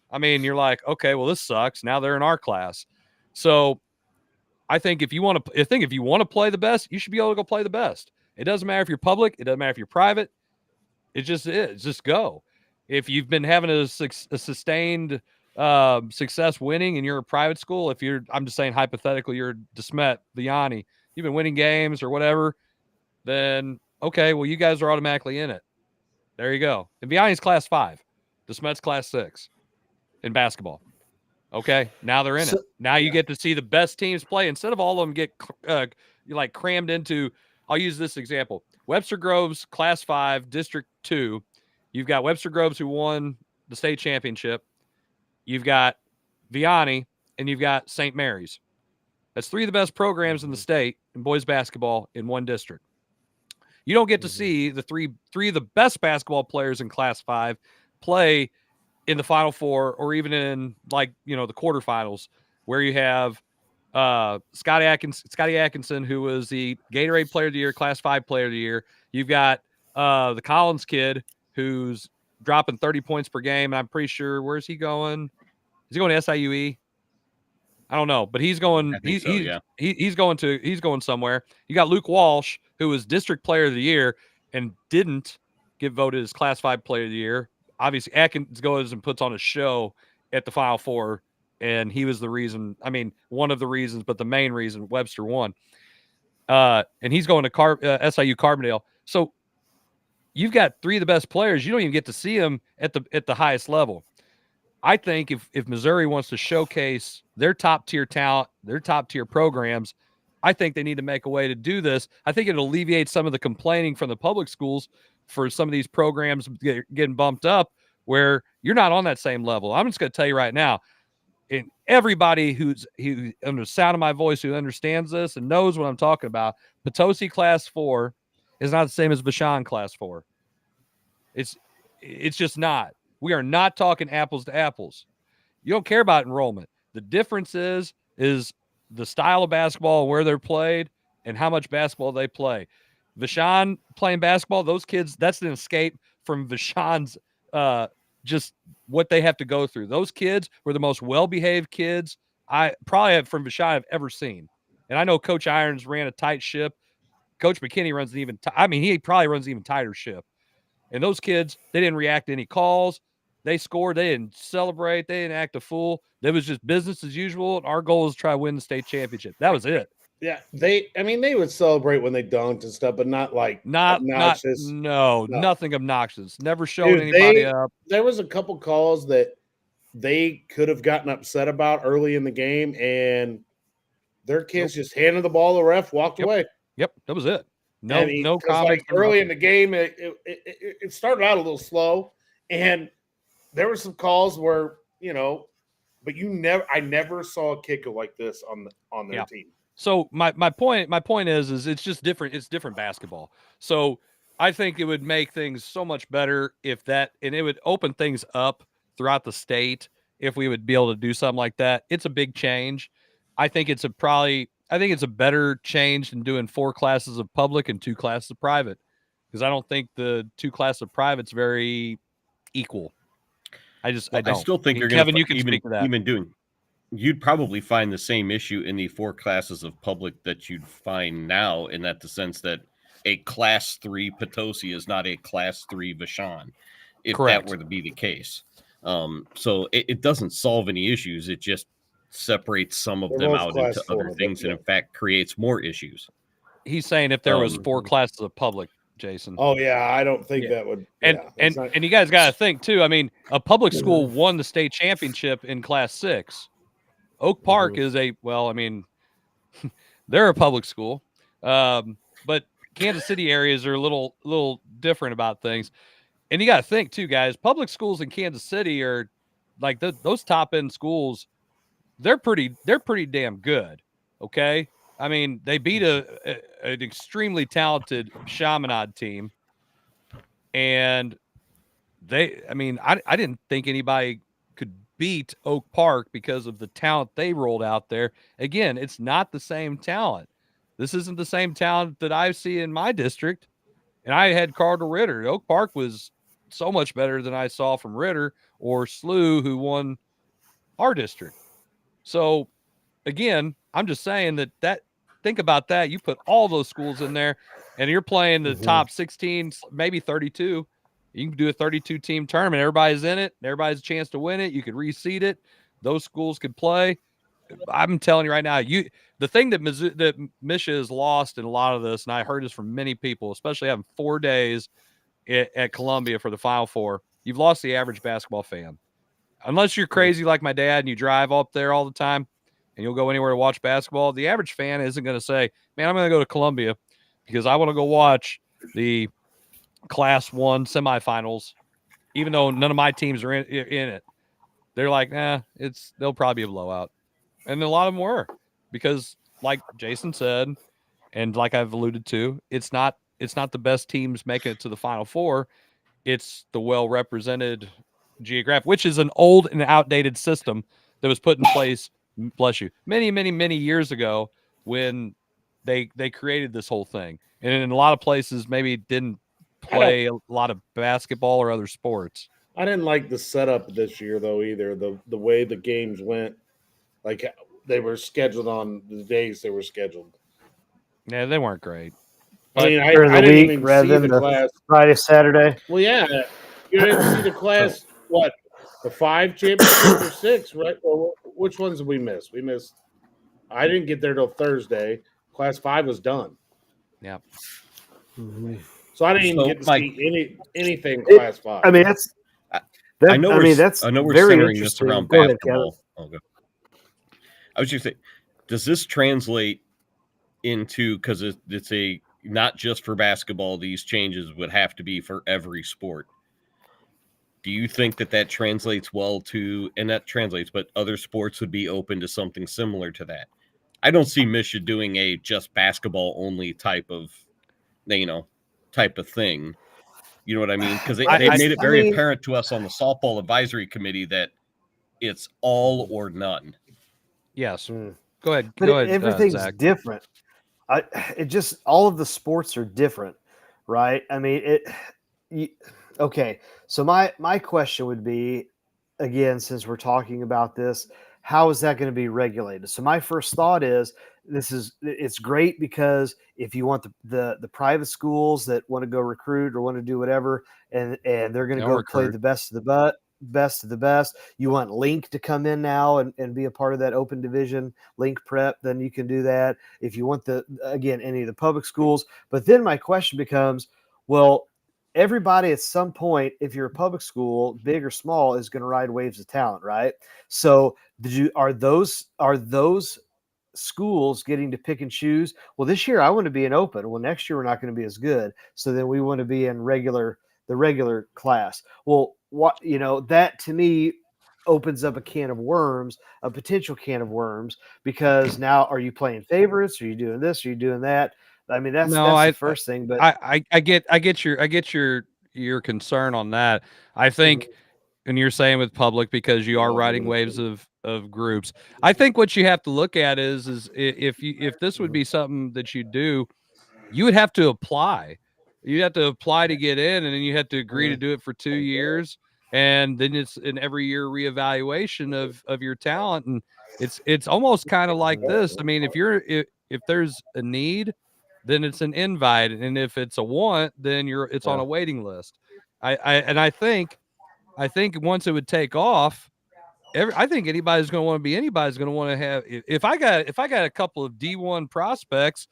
I mean, you're like, okay, well, this sucks. Now they're in our class. So I think if you want to play the best, you should be able to go play the best. It doesn't matter if you're public. It doesn't matter if you're private. It just is. Just go. If you've been having a sustained success winning and you're a private school, I'm just saying hypothetically, you're DeSmet, Vianney, you've been winning games or whatever, then okay, well, you guys are automatically in it. There you go. And Vianney's class 5. DeSmet's class 6 in basketball. Okay, now they're in it. Now you get to see the best teams play instead of all of them get crammed into. I'll use this example. Webster Groves, class 5, District 2. You've got Webster Groves who won the state championship. You've got Vianney, and you've got St. Mary's. That's 3 of the best programs in the state in boys basketball in one district. You don't get to see the three of the best basketball players in class 5 play in the Final Four or even in the quarterfinals, where you have Scotty Atkinson, who was the Gatorade Player of the Year, Class 5 Player of the Year. You've got the Collins kid who's dropping 30 points per game. And I'm pretty sure, where's he going? Is he going to SIUE? I don't know, but he's going. He's going somewhere. You got Luke Walsh, who was District Player of the Year and didn't get voted as Class 5 Player of the Year. Obviously, Atkins goes and puts on a show at the Final Four, and he was the reason. I mean, one of the reasons, but the main reason Webster won. And he's going to SIU Carbondale. So you've got 3 of the best players. You don't even get to see them at the highest level. I think if Missouri wants to showcase their top-tier talent, their top-tier programs, I think they need to make a way to do this. I think it'll alleviate some of the complaining from the public schools for some of these programs getting bumped up where you're not on that same level. I'm just going to tell you right now, and everybody who's under the sound of my voice who understands this and knows what I'm talking about, Potosi Class 4 is not the same as Vashon Class 4. It's just not. We are not talking apples to apples. You don't care about enrollment. The difference is the style of basketball and where they're played and how much basketball they play. Vashon playing basketball, those kids, that's an escape from Vashon's just what they have to go through. Those kids were the most well-behaved kids I probably from Vashon I've ever seen. And I know Coach Irons ran a tight ship. Coach McKinney runs an even he probably runs an even tighter ship. And those kids, they didn't react to any calls. They scored. They didn't celebrate. They didn't act a fool. It was just business as usual. And our goal is to try to win the state championship. That was it. Yeah, they would celebrate when they dunked and stuff, but not like obnoxious. No, nothing obnoxious. Never showed anybody up. There was a couple calls that they could have gotten upset about early in the game, and their kids just handed the ball to the ref, walked away. Yep, that was it. No Like comments. early in the game, it started out a little slow, and there were some calls where but I never saw a kicker like this on their team. So my point is it's just different. It's different basketball. So I think it would make things so much better and it would open things up throughout the state if we would be able to do something like that. It's a big change. I think it's a better change than doing 4 classes of public and 2 classes of private, because I don't think the 2 classes of private's very equal. I don't. I still think you're Kevin, going you can speak to that. You'd probably find the same issue in the 4 classes of public that you'd find now, in that the sense that a class 3 Potosi is not a class 3 Vashon, if Correct. that were to be the case. So it doesn't solve any issues. It just separates some of them out into other things, and in fact creates more issues. He's saying if there was 4 classes of public, Jason. Oh yeah, I don't think that would. And you guys got to think too. I mean, a public school won the state championship in Class 6. Oak Park is they're a public school, but Kansas City areas are a little different about things. And you got to think too, guys. Public schools in Kansas City are like those top end schools. They're pretty damn good. Okay. I mean, they beat an extremely talented Chaminade team, and I didn't think anybody could beat Oak Park because of the talent they rolled out there. Again, it's not the same talent. This isn't the same talent that I see in my district. And I had Cardinal Ritter. Oak Park was so much better than I saw from Ritter or Slew, who won our district. So, again, I'm just saying that think about that. You put all those schools in there, and you're playing the top 16, maybe 32. You can do a 32-team tournament. Everybody's in it. Everybody's a chance to win it. You could reseed it. Those schools could play. I'm telling you right now, the thing that MSHSAA has lost in a lot of this, and I heard this from many people, especially having 4 days at Columbia for the Final Four, you've lost the average basketball fan. Unless you're crazy like my dad and you drive up there all the time and you'll go anywhere to watch basketball, the average fan isn't going to say, man, I'm going to go to Columbia because I want to go watch the Class 1 semifinals, even though none of my teams are in it. They're like, they'll probably be a blowout. And a lot of them were, because like Jason said, and like I've alluded to, it's not the best teams making it to the Final Four. It's the well-represented geographic, which is an old and outdated system that was put in place, bless you, many, many, many years ago when they created this whole thing. And in a lot of places maybe didn't play a lot of basketball or other sports. I didn't like the setup this year though either. The way the games went, like they were scheduled on the days they were scheduled. Yeah, they weren't great. I didn't even see the class Friday, Saturday. Well, yeah, you didn't see the class. What, the 5 championships or 6, right? Or which ones did we miss? We missed. I didn't get there till Thursday. Class 5 was done. Yeah. Mm-hmm. So I didn't even get to see anything Class 5. I mean, that's I know we're centering this around basketball. I was just saying, does this translate into, because it's a not just for basketball, these changes would have to be for every sport. Do you think that translates well to, and that translates, but other sports would be open to something similar to that? I don't see Misha doing a just basketball only type of thing. You know what I mean? Because they made it very apparent to us on the softball advisory committee that it's all or none. Yes. Go ahead. But Go ahead. Everything's Zach. different. All of the sports are different, right? I mean, Okay, so my question would be, again, since we're talking about this, how is that going to be regulated? So my first thought is it's great because if you want the private schools that want to go recruit or want to do whatever, and they're going to go play the best of the best. You want Link to come in now and be a part of that open division, Link Prep, then you can do that. If you want any of the public schools. But then my question becomes, well, everybody at some point, if you're a public school, big or small, is going to ride waves of talent, right? So are those schools getting to pick and choose? Well, this year I want to be in open. Well, next year we're not going to be as good. So then we want to be in the regular class. Well, that to me opens up a potential can of worms, because now are you playing favorites? Are you doing this? Are you doing that? I mean, that's the first thing. But I get your concern on that. I think, and you're saying with public because you are riding waves of groups. I think what you have to look at is if this would be something that you do, you would have to apply. You'd have to apply to get in, and then you have to agree to do it for 2 years, and then it's an every year reevaluation of your talent. And it's almost kind of like this. I mean, if there's a need, then it's an invite, and if it's a want, then it's on a waiting list. I think once it would take off, I think anybody's going to want to be anybody's going to want to have. If I got a couple of D1 prospects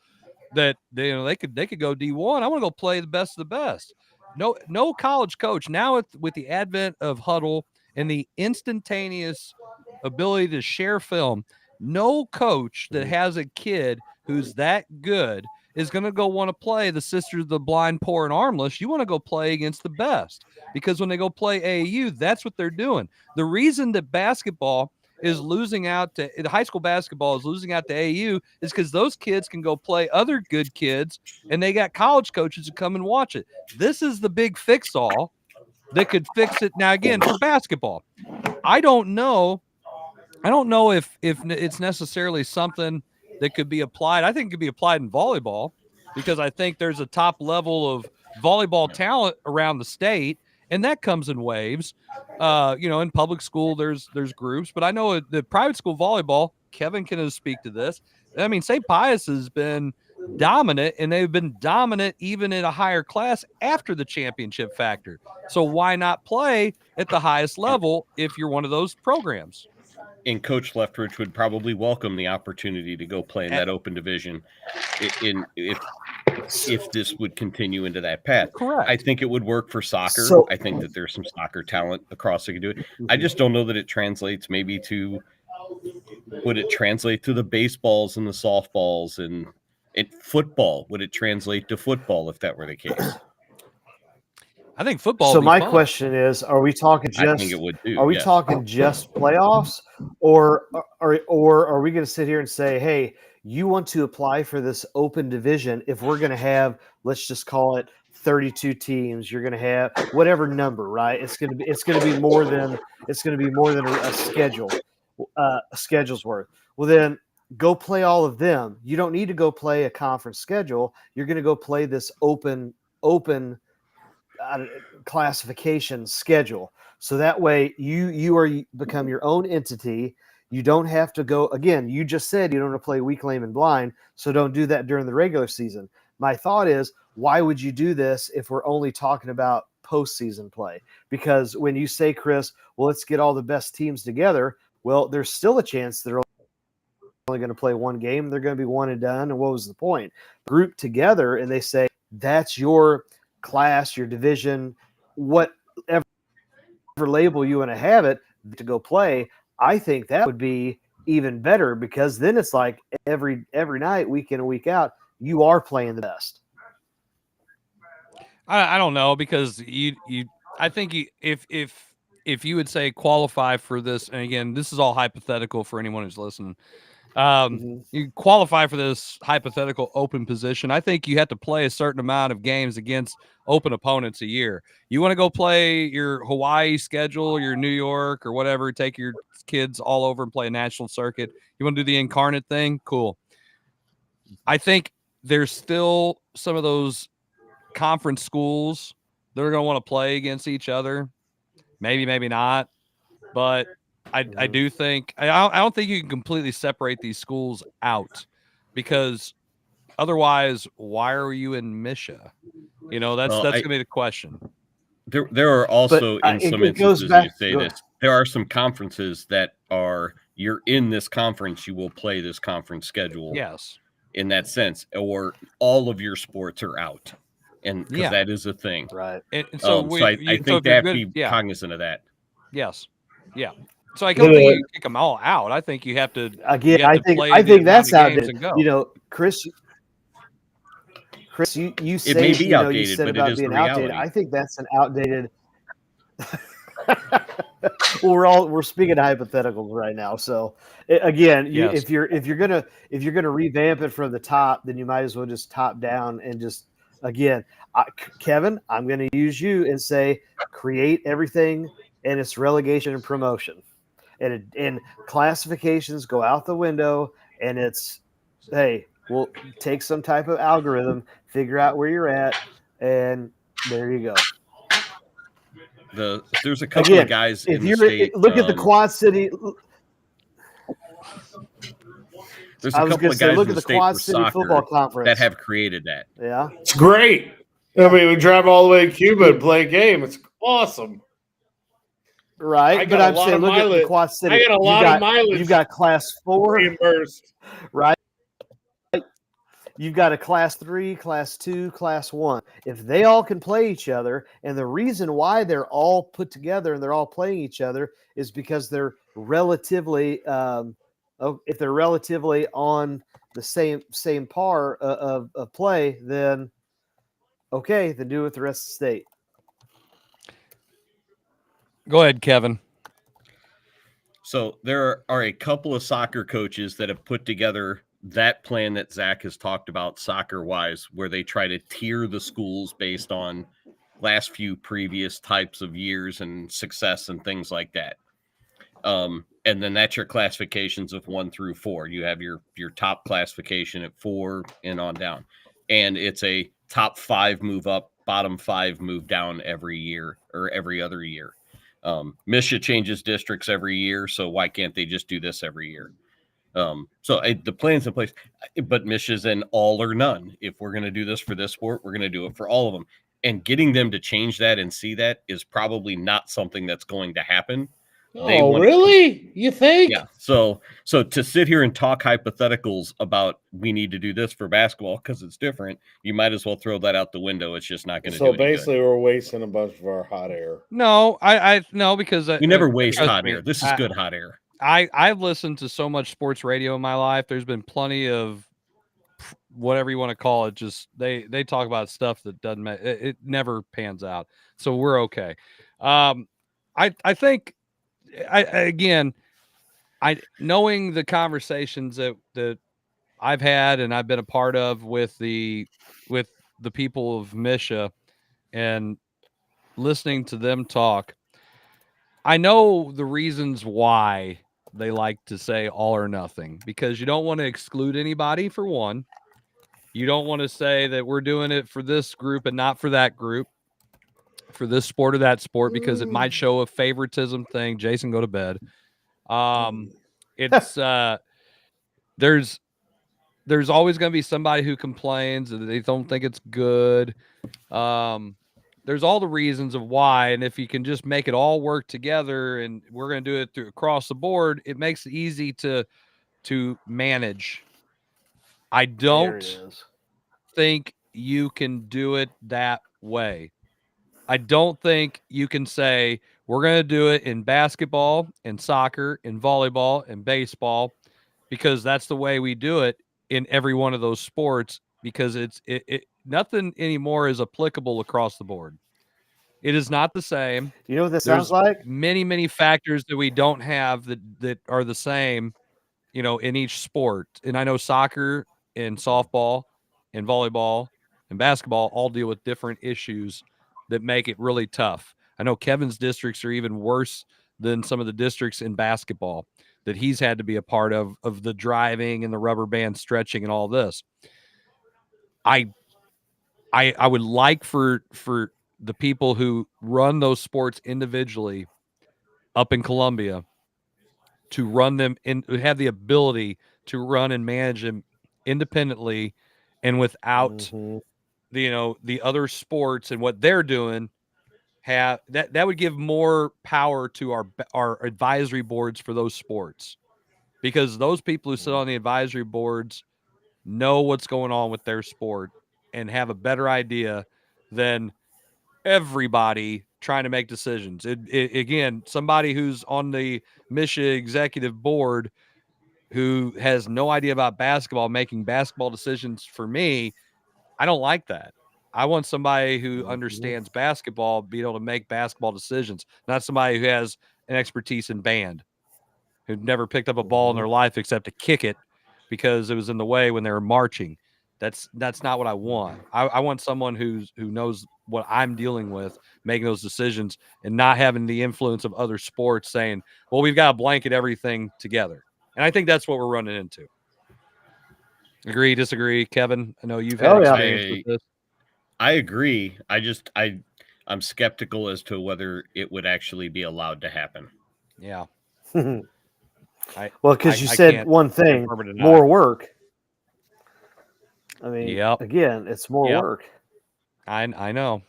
that they could go D1, I want to go play the best of the best. No college coach now with the advent of Huddle and the instantaneous ability to share film. No coach that has a kid who's that good is going to go want to play the Sisters of the Blind, Poor, and Armless. You want to go play against the best, because when they go play AAU, that's what they're doing. The reason that basketball is losing out to high school basketball is losing out to AAU is because those kids can go play other good kids, and they got college coaches to come and watch it. This is the big fix-all that could fix it. Now, again, for basketball, I don't know if it's necessarily something that could be applied. I think it could be applied in volleyball, because I think there's a top level of volleyball talent around the state, and that comes in waves. In public school, there's groups, but I know the private school volleyball, Kevin can speak to this. I mean, St. Pius has been dominant, and they've been dominant even in a higher class after the championship factor. So why not play at the highest level if you're one of those programs? And Coach Leftwich would probably welcome the opportunity to go play in that open division if this would continue into that path. Correct. I think it would work for soccer. I think that there's some soccer talent across that can do it. I just don't know that it translates maybe to – would it translate to the baseballs and the softballs and football? Would it translate to football if that were the case? I think football. So my question is: are we talking just? I think it would too. Are we talking just playoffs, or are we going to sit here and say, "Hey, you want to apply for this open division? If we're going to have, let's just call it 32 teams, you're going to have whatever number, right? It's going to be more than a schedule, a schedule's worth. Well, then go play all of them. You don't need to go play a conference schedule. You're going to go play this open classification schedule, so that way you become your own entity. You don't have to go again. You just said you don't want to play weak, lame, and blind, so don't do that during the regular season. My thought is, why would you do this if we're only talking about postseason play? Because when you say, Chris, well, let's get all the best teams together, well, there's still a chance they're only going to play one game. They're going to be one and done. And what was the point? Group together, and they say that's your class, your division, whatever label you want to have it to go play. I think that would be even better, because then it's like every night, week in and week out, you are playing the best. I don't know, because I think if you would say qualify for this, and again, this is all hypothetical for anyone who's listening. You qualify for this hypothetical open position. I think you have to play a certain amount of games against open opponents a year. You want to go play your Hawaii schedule, your New York or whatever, take your kids all over and play a national circuit. You want to do the incarnate thing? Cool. I think there's still some of those conference schools they're going to want to play against each other. Maybe not. But I do think I don't think you can completely separate these schools out, because otherwise, why are you in MSHSAA? That's going to be the question. There are also in some instances you say this. There are some conferences that are you're in this conference, you will play this conference schedule. Yes. In that sense, or all of your sports are out, and because that is a thing, right? And so, I think they have to be cognizant of that. Yes, yeah. So I don't think you kick them all out. I think you have to again. I think that's outdated. Chris, you say it may be outdated, you said but about it is being the reality. Outdated. I think that's an outdated. Well, we're speaking hypotheticals right now. So again, if you're gonna revamp it from the top, then you might as well just top down and just Kevin, I'm going to use you and say create everything and it's relegation and promotion, and classifications go out the window, and it's we'll take some type of algorithm, figure out where you're at, and there you go. There's a couple of guys in the state. Look at the Quad City. There's a couple of guys look in at the the Quad state City for football soccer conference that have created that. Yeah, it's great. I mean, we drive all the way to Cuba and play a game. It's awesome. Right, but I'm saying look at the Quad City. I got a lot of mileage. You've got Class 4 reimbursed, right? You've got a Class 3, Class 2, Class 1. If they all can play each other, and the reason why they're all put together and they're all playing each other is because they're relatively, if they're relatively on the same par of play, then okay, then do it with the rest of the state. Go ahead, Kevin. So there are a couple of soccer coaches that have put together that plan that Zach has talked about soccer-wise, where they try to tier the schools based on last few previous types of years and success and things like that. And then that's your classifications of 1 through 4. You have your top classification at 4 and on down. And it's a top 5 move up, bottom 5 move down every year or every other year. MSHSAA changes districts every year, so why can't they just do this every year? The plan's in place, but MSHSAA's in all or none. If we're going to do this for this sport, we're going to do it for all of them. And getting them to change that and see that is probably not something that's going to happen. Really? You think? Yeah. So to sit here and talk hypotheticals about we need to do this for basketball because it's different, you might as well throw that out the window. It's just not going to do anything. So basically, we're wasting a bunch of our hot air. No, I no, because we never waste hot air. This is good hot air. I've listened to so much sports radio in my life. There's been plenty of whatever you want to call it. Just they talk about stuff that doesn't it never pans out. So we're okay. I think again, knowing the conversations that I've had and I've been a part of with the people of MSHSAA and listening to them talk, I know the reasons why they like to say all or nothing, because you don't want to exclude anybody, for one. You don't want to say that we're doing it for this group and not for that group, for this sport or that sport, because it might show a favoritism thing. Jason, go to bed. It's there's always going to be somebody who complains that they don't think it's good. There's all the reasons of why, and if you can just make it all work together, and we're going to do it through across the board, it makes it easy to manage. I don't think you can do it that way. I don't think you can say we're going to do it in basketball and soccer and volleyball and baseball because that's the way we do it in every one of those sports, because it nothing anymore is applicable across the board. It is not the same. You know what this sounds like? Many factors that we don't have that are the same, in each sport. And I know soccer and softball and volleyball and basketball all deal with different issues that make it really tough. I know Kevin's districts are even worse than some of the districts in basketball that he's had to be a part of the driving and the rubber band stretching and all this. I would like for the people who run those sports individually up in Columbia to run them and have the ability to run and manage them independently and without the other sports and what they're doing. Have that would give more power to our advisory boards for those sports, because those people who sit on the advisory boards know what's going on with their sport and have a better idea than everybody trying to make decisions. Again, somebody who's on the MSHSAA executive board who has no idea about basketball making basketball decisions for me, I don't like that. I want somebody who understands basketball be able to make basketball decisions, not somebody who has an expertise in band, who never picked up a ball in their life except to kick it because it was in the way when they were marching. That's not what I want. I want someone who knows what I'm dealing with, making those decisions and not having the influence of other sports saying, well, we've got to blanket everything together. And I think that's what we're running into. Agree, disagree, Kevin? I know you've had experience with this. I agree. I'm skeptical as to whether it would actually be allowed to happen. Yeah. Well, because you said one thing, more work. I mean, again, it's more work. I know.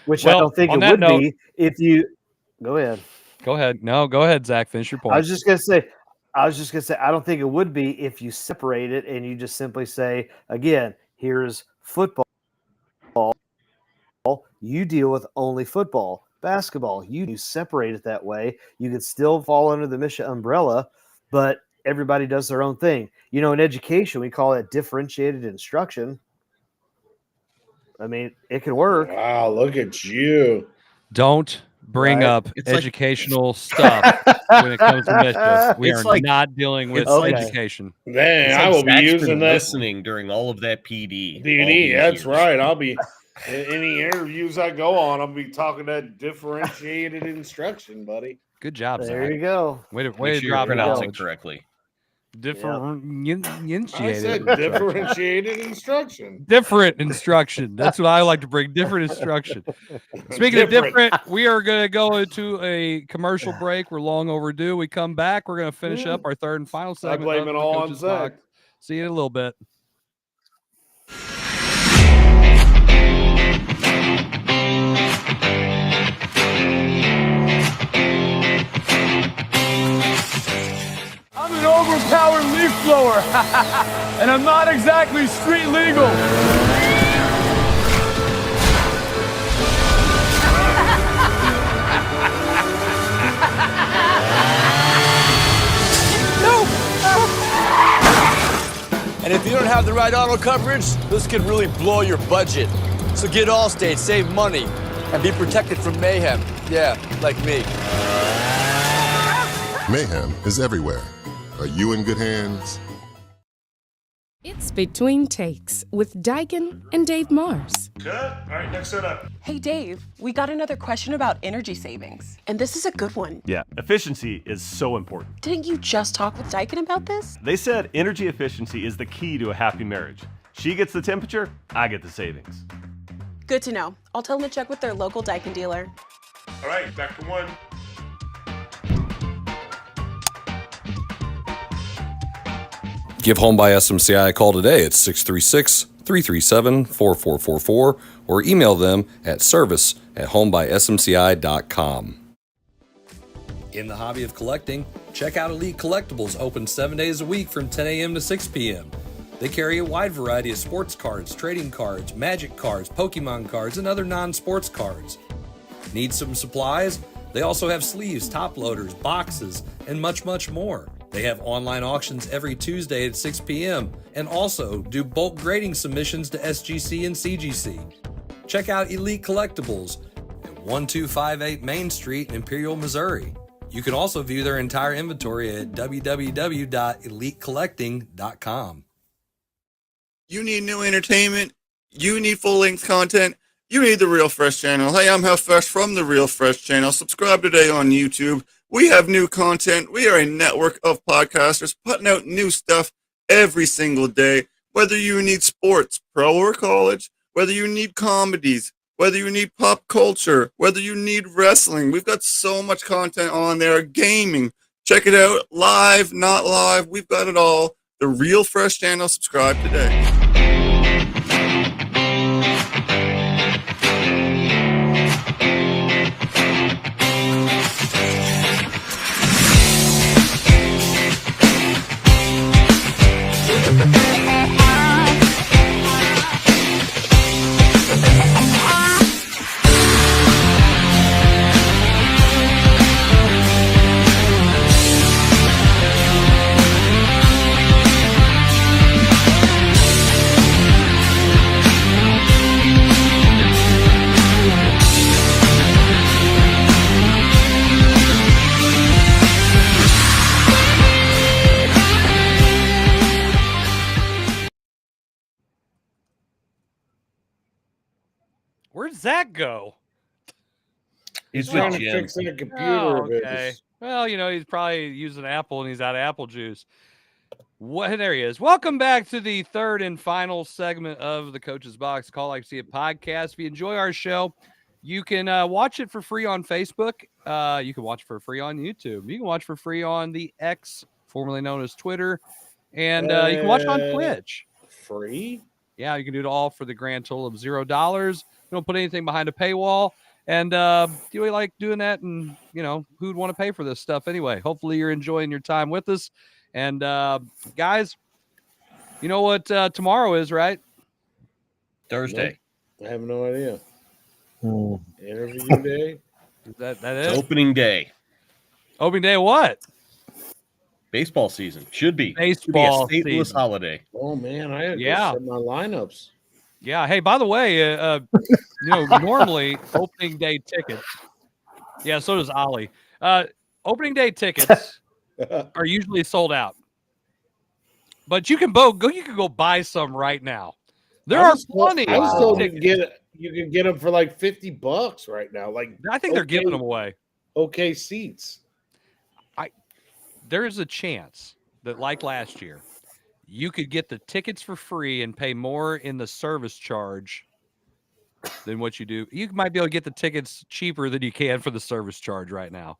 Which I don't think it would be if you go ahead. Go ahead. No, go ahead, Zach. Finish your point. I was just gonna say, I don't think it would be if you separate it and you just simply say, again, here's football. You deal with only football. Basketball, you separate it that way. You could still fall under the MSHSAA umbrella, but everybody does their own thing. You know, in education, we call it differentiated instruction. I mean, it can work. Wow, look at you. Don't bring up educational stuff when it comes to MSHSAA. We are not dealing with education. Man, I will be using that. Listening during all of that PD. That's right. I'll be any interviews I go on, I'll be talking that differentiated instruction, buddy. Good job, Zach. There you go. Way to drop pronounce it correctly. Differentiated. I said differentiated instruction. Different instruction. That's what I like to bring. Different instruction. Speaking of different, we are going to go into a commercial break. We're long overdue. We come back. We're going to finish up our third and final segment. I blame it all on Zach. See you in a little bit. I'm an overpowered leaf blower, and I'm not exactly street legal. And if you don't have the right auto coverage, this could really blow your budget. So get Allstate, save money, and be protected from mayhem. Yeah, like me. Mayhem is everywhere. Are you in good hands? It's Between Takes with Daikin and Dave Mars. Good. All right, next set up. Hey, Dave, we got another question about energy savings. And this is a good one. Yeah, efficiency is so important. Didn't you just talk with Daikin about this? They said energy efficiency is the key to a happy marriage. She gets the temperature, I get the savings. Good to know. I'll tell them to check with their local Daikin dealer. All right, back to one. Give Home by SMCI a call today at 636-337-4444 or email them at service@homebysmci.com. In the hobby of collecting, check out Elite Collectibles, open 7 days a week from 10 a.m. to 6 p.m. They carry a wide variety of sports cards, trading cards, magic cards, Pokemon cards, and other non-sports cards. Need some supplies? They also have sleeves, top loaders, boxes, and much, much more. They have online auctions every Tuesday at 6 p.m. and also do bulk grading submissions to SGC and CGC. Check out Elite Collectibles at 1258 Main Street in Imperial, Missouri. You can also view their entire inventory at www.elitecollecting.com. You need new entertainment. You need full-length content. You need the Real Fresh channel. Hey, I'm Hell Fresh from the Real Fresh channel. Subscribe today on YouTube. We have new content. We are a network of podcasters putting out new stuff every single day. Whether you need sports, pro or college, whether you need comedies, whether you need pop culture, whether you need wrestling. We've got so much content on there. Gaming. Check it out. Live, not live. We've got it all. The Real Fresh channel. Subscribe today. Where'd Zach go? He's trying to fix that computer of his. Well, he's probably using Apple and he's out of apple juice. There he is. Welcome back to the third and final segment of the Coach's Box Call Like See It podcast. If you enjoy our show, you can watch it for free on Facebook. You can watch it for free on YouTube. You can watch for free on the X, formerly known as Twitter. And you can watch it on Twitch. Free? Yeah, you can do it all for the grand total of $0. You don't put anything behind a paywall. And do we like doing that? And, who'd want to pay for this stuff anyway? Hopefully you're enjoying your time with us. And, guys, you know what tomorrow is, right? Thursday. I have no idea. Interview day? Is that It's it? opening day. Opening day of what? Baseball season. Should be. Baseball Should be a stateless season. holiday. Oh, man. I had to Yeah. set my lineups. Yeah. Hey, by the way, normally opening day tickets. Yeah, so does Ollie. Opening day tickets are usually sold out. But you can go buy some right now. There are plenty. I was told tickets. you can get them for like $50 right now. Like I think they're giving them away. Okay seats. There is a chance that, like last year, you could get the tickets for free and pay more in the service charge than what you do. You might be able to get the tickets cheaper than you can for the service charge right now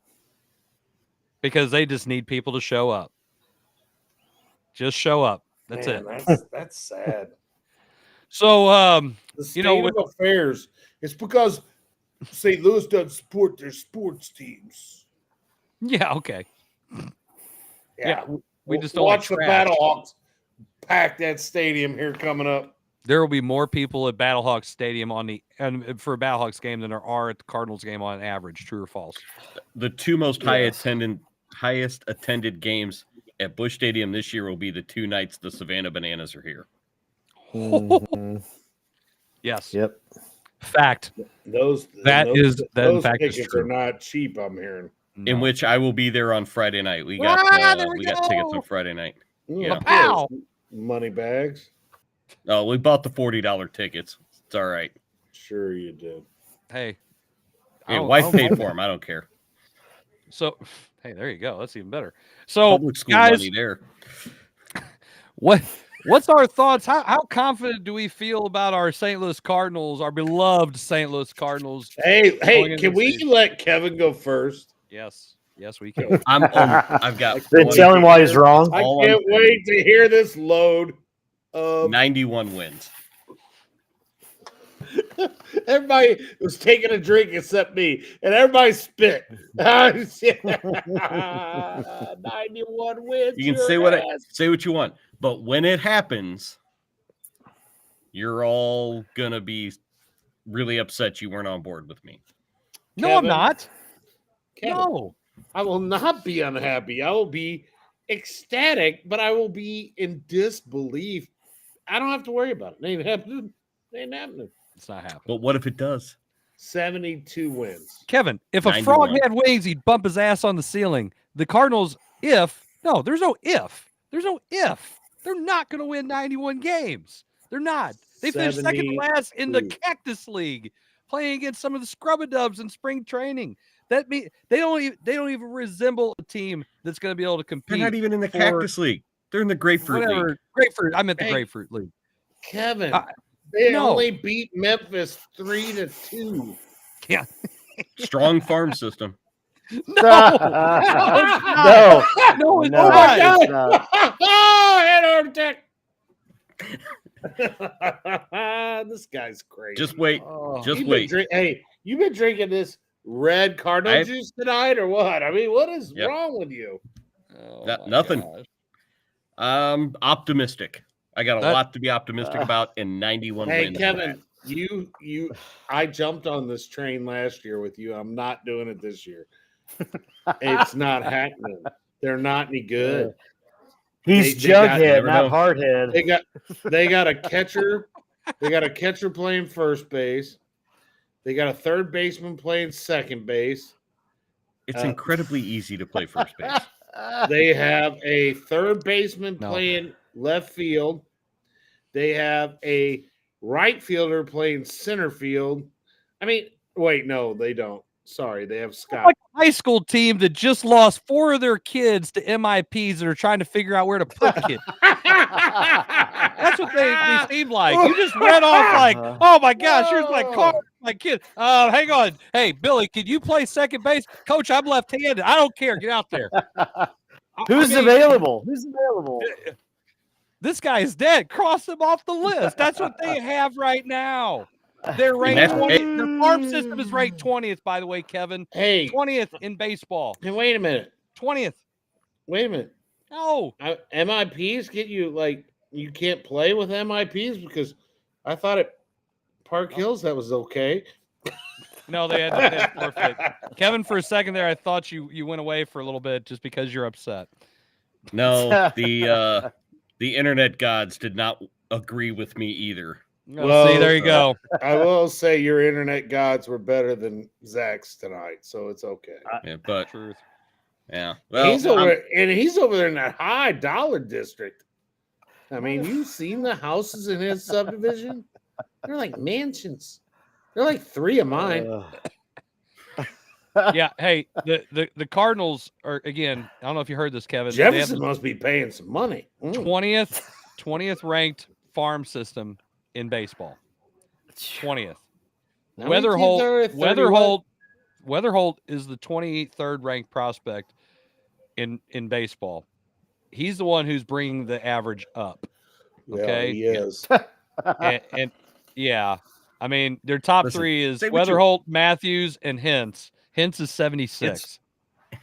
because they just need people to show up. Just show up. That's Man, it. That's sad. So, The state of affairs. It's because St. Louis doesn't support their sports teams. Yeah, okay. Yeah, we just don't watch like the trash. Battlehawks pack that stadium here coming up. There will be more people at Battlehawks Stadium for a Battlehawks game than there are at the Cardinals game on average. True or false? The two most highest attended games at Busch Stadium this year will be the two nights the Savannah Bananas are here. Yes. Yep. Fact. Those tickets is are true. not cheap, I'm hearing. In which I will be there on Friday night. We got tickets on Friday night. Yeah. Wow. Money bags. Oh, we bought the $40 tickets. It's all right. Sure you did. Hey. Wife paid for them. I don't care. So, hey, there you go. That's even better. So, Public school guys, money there. What's our thoughts? How confident do we feel about our St. Louis Cardinals, our beloved St. Louis Cardinals? Hey, can we let Kevin go first? Yes, we can. I've got. Then tell him why he's wrong. I can't wait to hear this load of 91 wins. Everybody was taking a drink except me, and everybody spit. 91 wins. You can say what you want, but when it happens, you're all gonna be really upset you weren't on board with me. No, I'm not. Kevin, no, I will not be unhappy. I will be ecstatic, but I will be in disbelief. I don't have to worry about it. It ain't happening. It ain't happening. It's not happening. But what if it does? 72 wins. Kevin, if a 91. frog had wings, he'd bump his ass on the ceiling. The Cardinals, there's no if. They're not going to win 91 games. They're not. They finished second last in the Cactus League, playing against some of the scrub-a-dubs in spring training. That mean they don't even resemble a team that's going to be able to compete. They're not even in the Cactus League. They're in the Grapefruit League. Grapefruit. I meant the Grapefruit League. Kevin, They No. only beat Memphis 3-2. Yeah. Strong farm system. No. No. No, it's No, not. it's not. Head attack. This guy's crazy. Just wait. Just wait. Hey, you been drinking this red Cardinal juice tonight or what? I mean, what is Yep. wrong with you? Nothing. Gosh. Optimistic. I got a That- lot to be optimistic about in 91 Hey, wins. Kevin, I jumped on this train last year with you. I'm not doing it this year. It's not happening. They're not any good. He's They got- Jughead, never not know. Hardhead. They got a catcher. They got a catcher playing first base. They got a third baseman playing second base. It's incredibly easy to play first base. They have a third baseman No. playing left field. They have a right fielder playing center field. I mean, wait, no, they don't. Sorry, they have Scott. Like a high school team that just lost 4 of their kids to MIPs that are trying to figure out where to put kids. That's what they seem like. You just read off like, oh my gosh, here's my car, my kid. Hang on. Hey, Billy, can you play second base? Coach, I'm left-handed. I don't care. Get out there. Who's available? Who's available? This guy is dead. Cross him off the list. That's what they have right now. They're ranked that's- 20th. Their farm system is ranked 20th, by the way, Kevin. Hey, 20th in baseball. hey, wait a minute. 20th. Wait a minute. No. MIPs get you like you can't play with MIPs because I thought at Park Hills that was okay. No, they had to forfeit. Kevin, for a second there, I thought you went away for a little bit just because you're upset. No, the internet gods did not agree with me either. Well, see, there you go. I will say your internet gods were better than Zach's tonight, so it's okay. Yeah, but Truth. yeah, well, he's over there in that high dollar district. I mean, you've seen the houses in his subdivision? They're like mansions. They're like 3 of mine. Yeah. Hey, the Cardinals are, again, I don't know if you heard this, Kevin. Jefferson must be paying some money. 20th ranked farm system in baseball. 20th. How many teams are there? 31? Weatherholt is the 23rd ranked prospect in baseball. He's the one who's bringing the average up. Okay, Yeah, he is. and yeah, I mean their top Listen, 3 is say what you- Weatherholt, Matthews, and Hintz. Hintz is 76.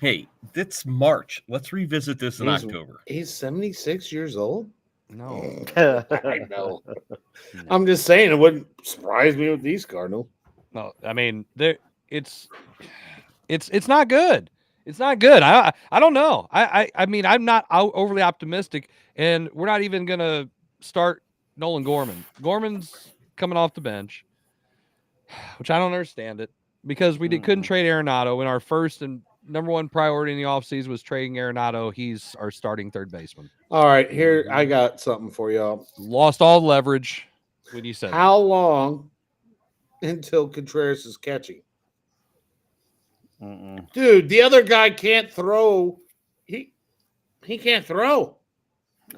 Hey, it's March. Let's revisit this in October. He's 76 years old. No, I know. I'm just saying it wouldn't surprise me with these Cardinals. no, I mean it's not good. It's not good. I don't know. I mean I'm not overly optimistic, and we're not even gonna start Nolan Gorman. Gorman's coming off the bench, which I don't understand it because we couldn't trade Arenado, and our first and number one priority in the offseason was trading Arenado. He's our starting third baseman. All right, here I got something for y'all. Lost all leverage when you said How long until Contreras is catching? Dude, the other guy can't throw. He can't throw.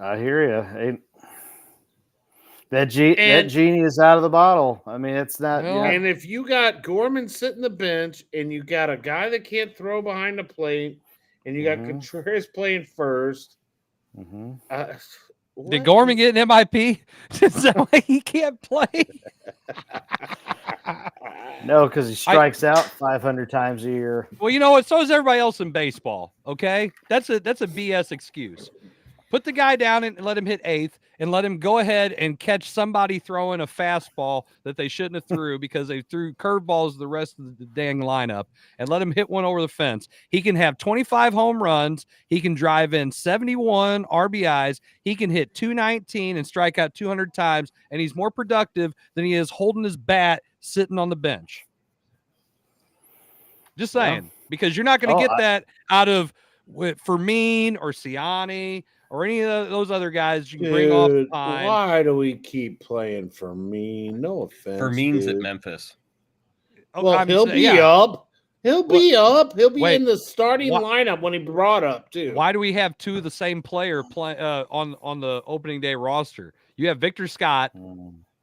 I hear you. That genie is out of the bottle. I mean, it's not. And if you got Gorman sitting the bench and you got a guy that can't throw behind the plate and you got Contreras playing first, Did Gorman get an MIP? Is that why he can't play? No, because he strikes out 500 times a year. Well, you know what? So is everybody else in baseball. Okay, that's a BS excuse. Put the guy down and let him hit eighth, and let him go ahead and catch somebody throwing a fastball that they shouldn't have threw because they threw curveballs the rest of the dang lineup, and let him hit one over the fence. He can have 25 home runs. He can drive in 71 RBIs. He can hit 219 and strike out 200 times, and he's more productive than he is holding his bat sitting on the bench. Just saying, because you're not going to get that out of Fermin or Ciani or any of those other guys you can bring off the line. Why do we keep playing Fermin? No offense. Fermin's at Memphis. Well, he'll be up. He'll be up. He'll be in the starting lineup when he brought up too. Why do we have two of the same player play on the opening day roster? You have Victor Scott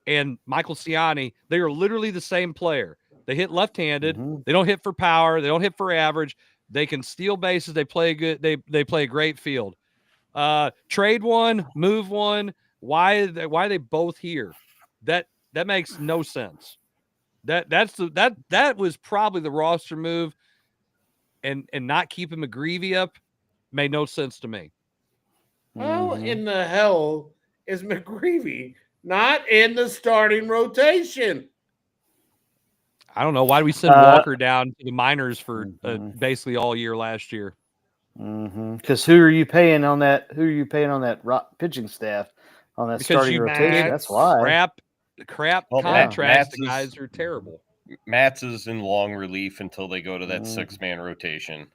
and Michael Ciani, they are literally the same player. They hit left-handed. They don't hit for power. They don't hit for average. They can steal bases. They play good. They play a great field. Trade one, move one. Why are they both here? That makes no sense. That was probably the roster move, and not keeping McGreevy up made no sense to me. How in the hell is McGreevy not in the starting rotation? I don't know. Why do we send Walker down to the minors for basically all year last year? Because who are you paying on that? Who are you paying on that pitching staff on that starting rotation? That's why. Crap contracts. The guys are terrible. Matz is in long relief until they go to that 6-man rotation.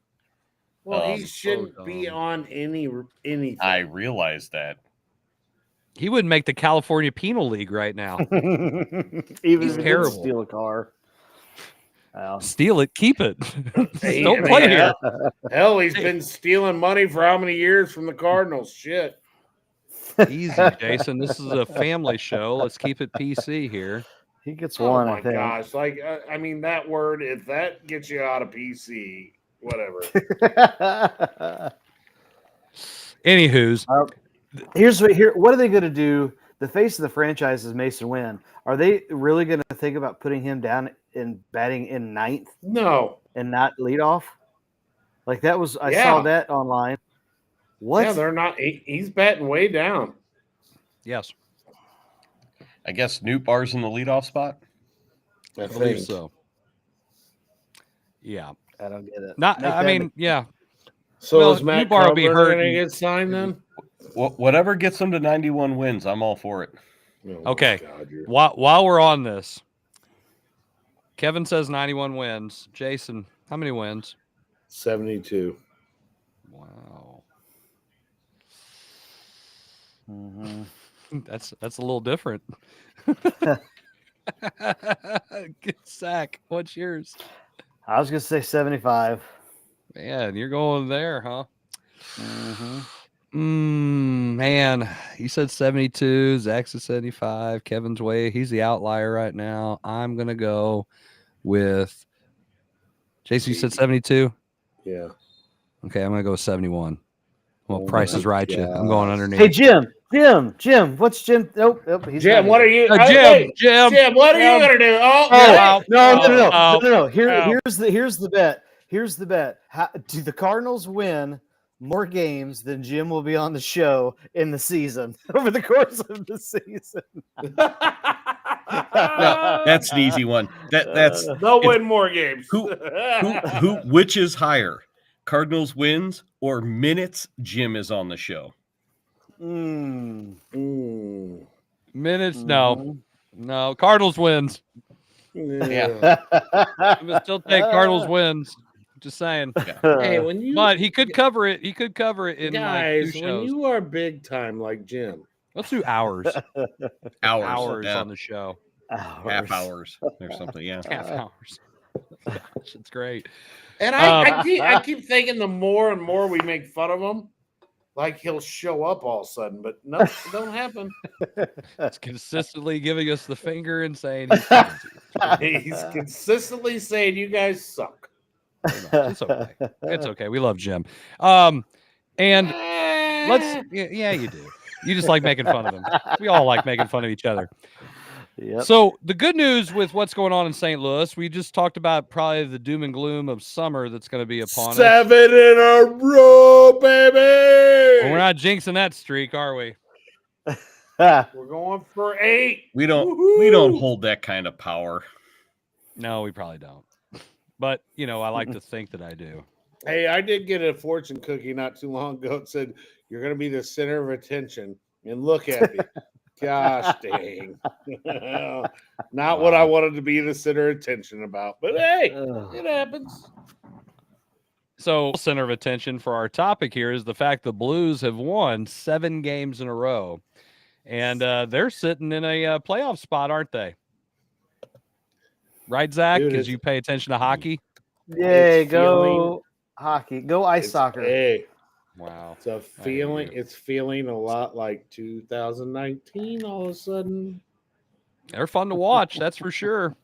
Well, he shouldn't be on anything. I realize that. He wouldn't make the California Penal League right now. He's terrible. Steal a car. Steal it, keep it. Don't play here. Hell, he's been stealing money for how many years from the Cardinals? Shit. Easy, Jason. This is a family show. Let's keep it PC here. He gets one, I think. Gosh. Like, I mean, that word, if that gets you out of PC, whatever. Anywho's. What are they going to do? The face of the franchise is Mason Wynn. Are they really going to think about putting him down in batting in 9th? No. And not lead off? Like that was, I saw that online. What? Yeah, they're not. He's batting way down. Yes. I guess Newt Bar's in the leadoff spot. I believe so. Yeah. I don't get it. I mean, yeah. So is Matt Barr be hurt and get signed then? Whatever gets them to 91 wins, I'm all for it. Okay. While we're on this, Kevin says 91 wins. Jason, how many wins? 72. Wow. That's a little different. Zach, what's yours? I was gonna say 75. Man, you're going there, huh? Man, you said 72. Zach said 75. Kevin's way. He's the outlier right now. I'm gonna go with Jason. You said 72. Yeah. Okay, I'm gonna go with 71. Well, Price is right. You. I'm going underneath. Hey, Jim. What's Jim? Nope. He's Jim, what are you? Jim, what are you gonna do? No. Here's the bet. Here's the bet. Do the Cardinals win more games than Jim will be on the show in the season over the course of the season? No, that's an easy one. That's they'll win more games. Which is higher? Cardinals wins or minutes Jim is on the show? Minutes, no. Cardinals wins. Yeah. I'm gonna still take Cardinals wins. Just saying. Hey, but he could cover it. He could cover it in guys. like 2 shows. When you are big time like Jim, let's do hours. Hours yeah. on the show. Half hours or something. Yeah. Half hours. It's great. And I keep thinking the more and more we make fun of him, like he'll show up all of a sudden, but no, it don't happen. It's consistently giving us the finger and saying he's consistently saying you guys suck. It's okay. It's okay. We love Jim. And yeah, you do. You just like making fun of him. We all like making fun of each other. Yep. So the good news with what's going on in St. Louis, we just talked about probably the doom and gloom of summer that's going to be upon us. 7 in a row, baby. Well, we're not jinxing that streak, are we? We're going for 8. We don't hold that kind of power. No, we probably don't. But I like to think that I do. Hey, I did get a fortune cookie not too long ago. It said you're going to be the center of attention, and look at me. Gosh dang. Not what I wanted to be the center of attention about. But hey, it happens. So, center of attention for our topic here is the fact the Blues have won 7 games in a row. And they're sitting in a playoff spot, aren't they? Right, Zach? Because you pay attention to hockey? Yeah, go hockey. Go ice soccer. Hey. Wow. It's a feeling. It's feeling a lot like 2019 all of a sudden. They're fun to watch, that's for sure.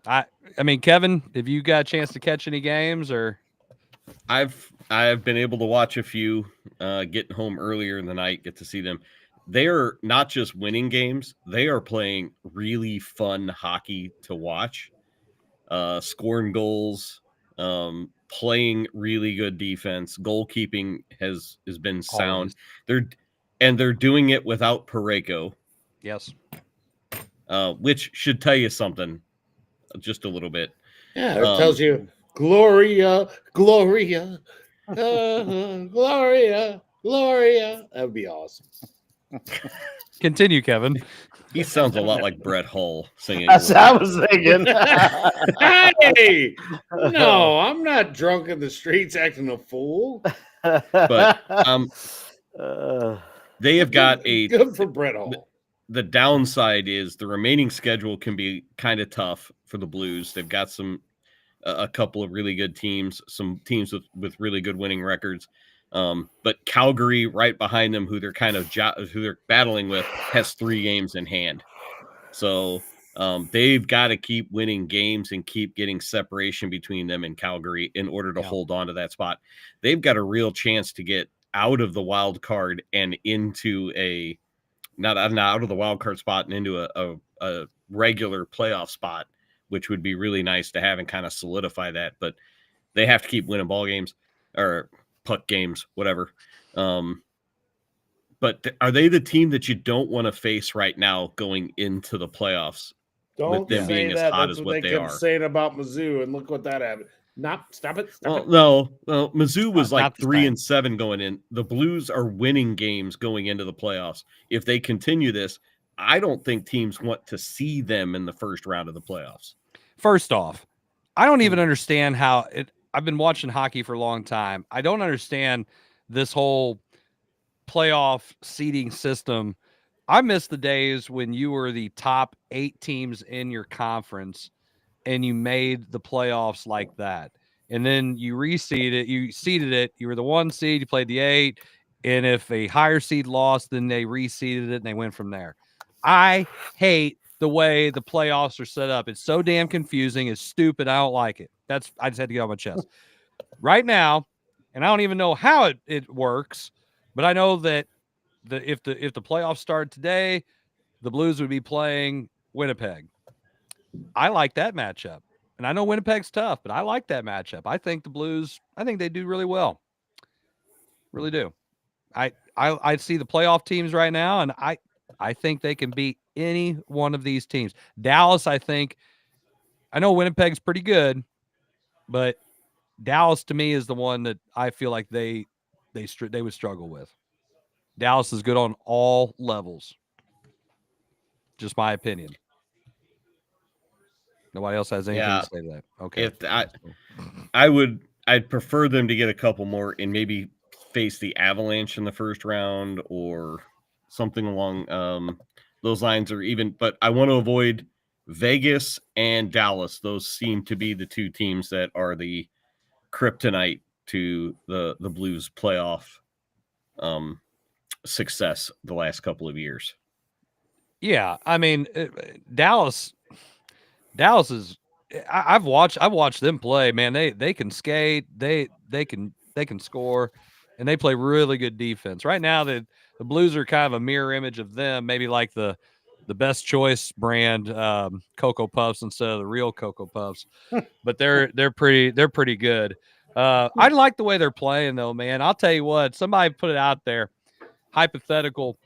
I mean, Kevin, have you got a chance to catch any games or? I've been able to watch a few, getting home earlier in the night, get to see them. They are not just winning games; they are playing really fun hockey to watch, scoring goals, playing really good defense. Goalkeeping has been sound. Always. They're doing it without Pareko. Yes, which should tell you something, just a little bit. Yeah, it tells you Gloria, Gloria, Gloria, Gloria. That would be awesome. Continue, Kevin. He sounds a lot like Brett Hull singing. That's what I was thinking. Hey, no, I'm not drunk in the streets acting a fool. But they have got a good for Brett Hull. The downside is the remaining schedule can be kind of tough for the Blues. They've got a couple of really good teams, some teams with really good winning records. But Calgary right behind them, who they're battling with, has 3 games in hand. So they've got to keep winning games and keep getting separation between them and Calgary in order to hold on to that spot. They've got a real chance to get out of the wild card and into not out of the wild card spot and into a regular playoff spot, which would be really nice to have and kind of solidify that. But they have to keep winning ball games or puck games, whatever. But are they the team that you don't want to face right now going into the playoffs? Don't with them say being that. as hot That's as what what they they kept are. saying about Mizzou, and look what that happened. Stop it. No, Mizzou was like not the 3-7 going in. The Blues are winning games going into the playoffs. If they continue this, I don't think teams want to see them in the first round of the playoffs. First off, I don't even understand how it. I've been watching hockey for a long time. I don't understand this whole playoff seeding system. I miss the days when you were the top 8 teams in your conference and you made the playoffs like that. And then you seeded it. You were the 1 seed, you played the 8. And if a higher seed lost, then they reseeded it and they went from there. I hate the way the playoffs are set up. It's so damn confusing. It's stupid. I don't like it. I just had to get on my chest. Right now, and I don't even know how it works, but I know that if the playoffs started today, the Blues would be playing Winnipeg. I like that matchup. And I know Winnipeg's tough, but I like that matchup. I think the Blues, they do really well. Really do. I see the playoff teams right now, and I think they can beat any one of these teams. Dallas, I know Winnipeg's pretty good, but Dallas to me is the one that I feel like they would struggle with. Dallas is good on all levels. Just my opinion. Nobody else has anything to say to that. Okay. I'd prefer them to get a couple more and maybe face the Avalanche in the first round or something along those lines, but I want to avoid Vegas and Dallas. Those seem to be the 2 teams that are the kryptonite to the Blues playoff success the last couple of years. Yeah, I mean, Dallas is. I've watched them play. Man, they can skate. They can score, and they play really good defense. Right now, the Blues are kind of a mirror image of them. Maybe like the Best Choice brand Cocoa Puffs instead of the real Cocoa Puffs, but they're pretty good. I like the way they're playing though, man. I'll tell you what. Somebody put it out there, hypothetical,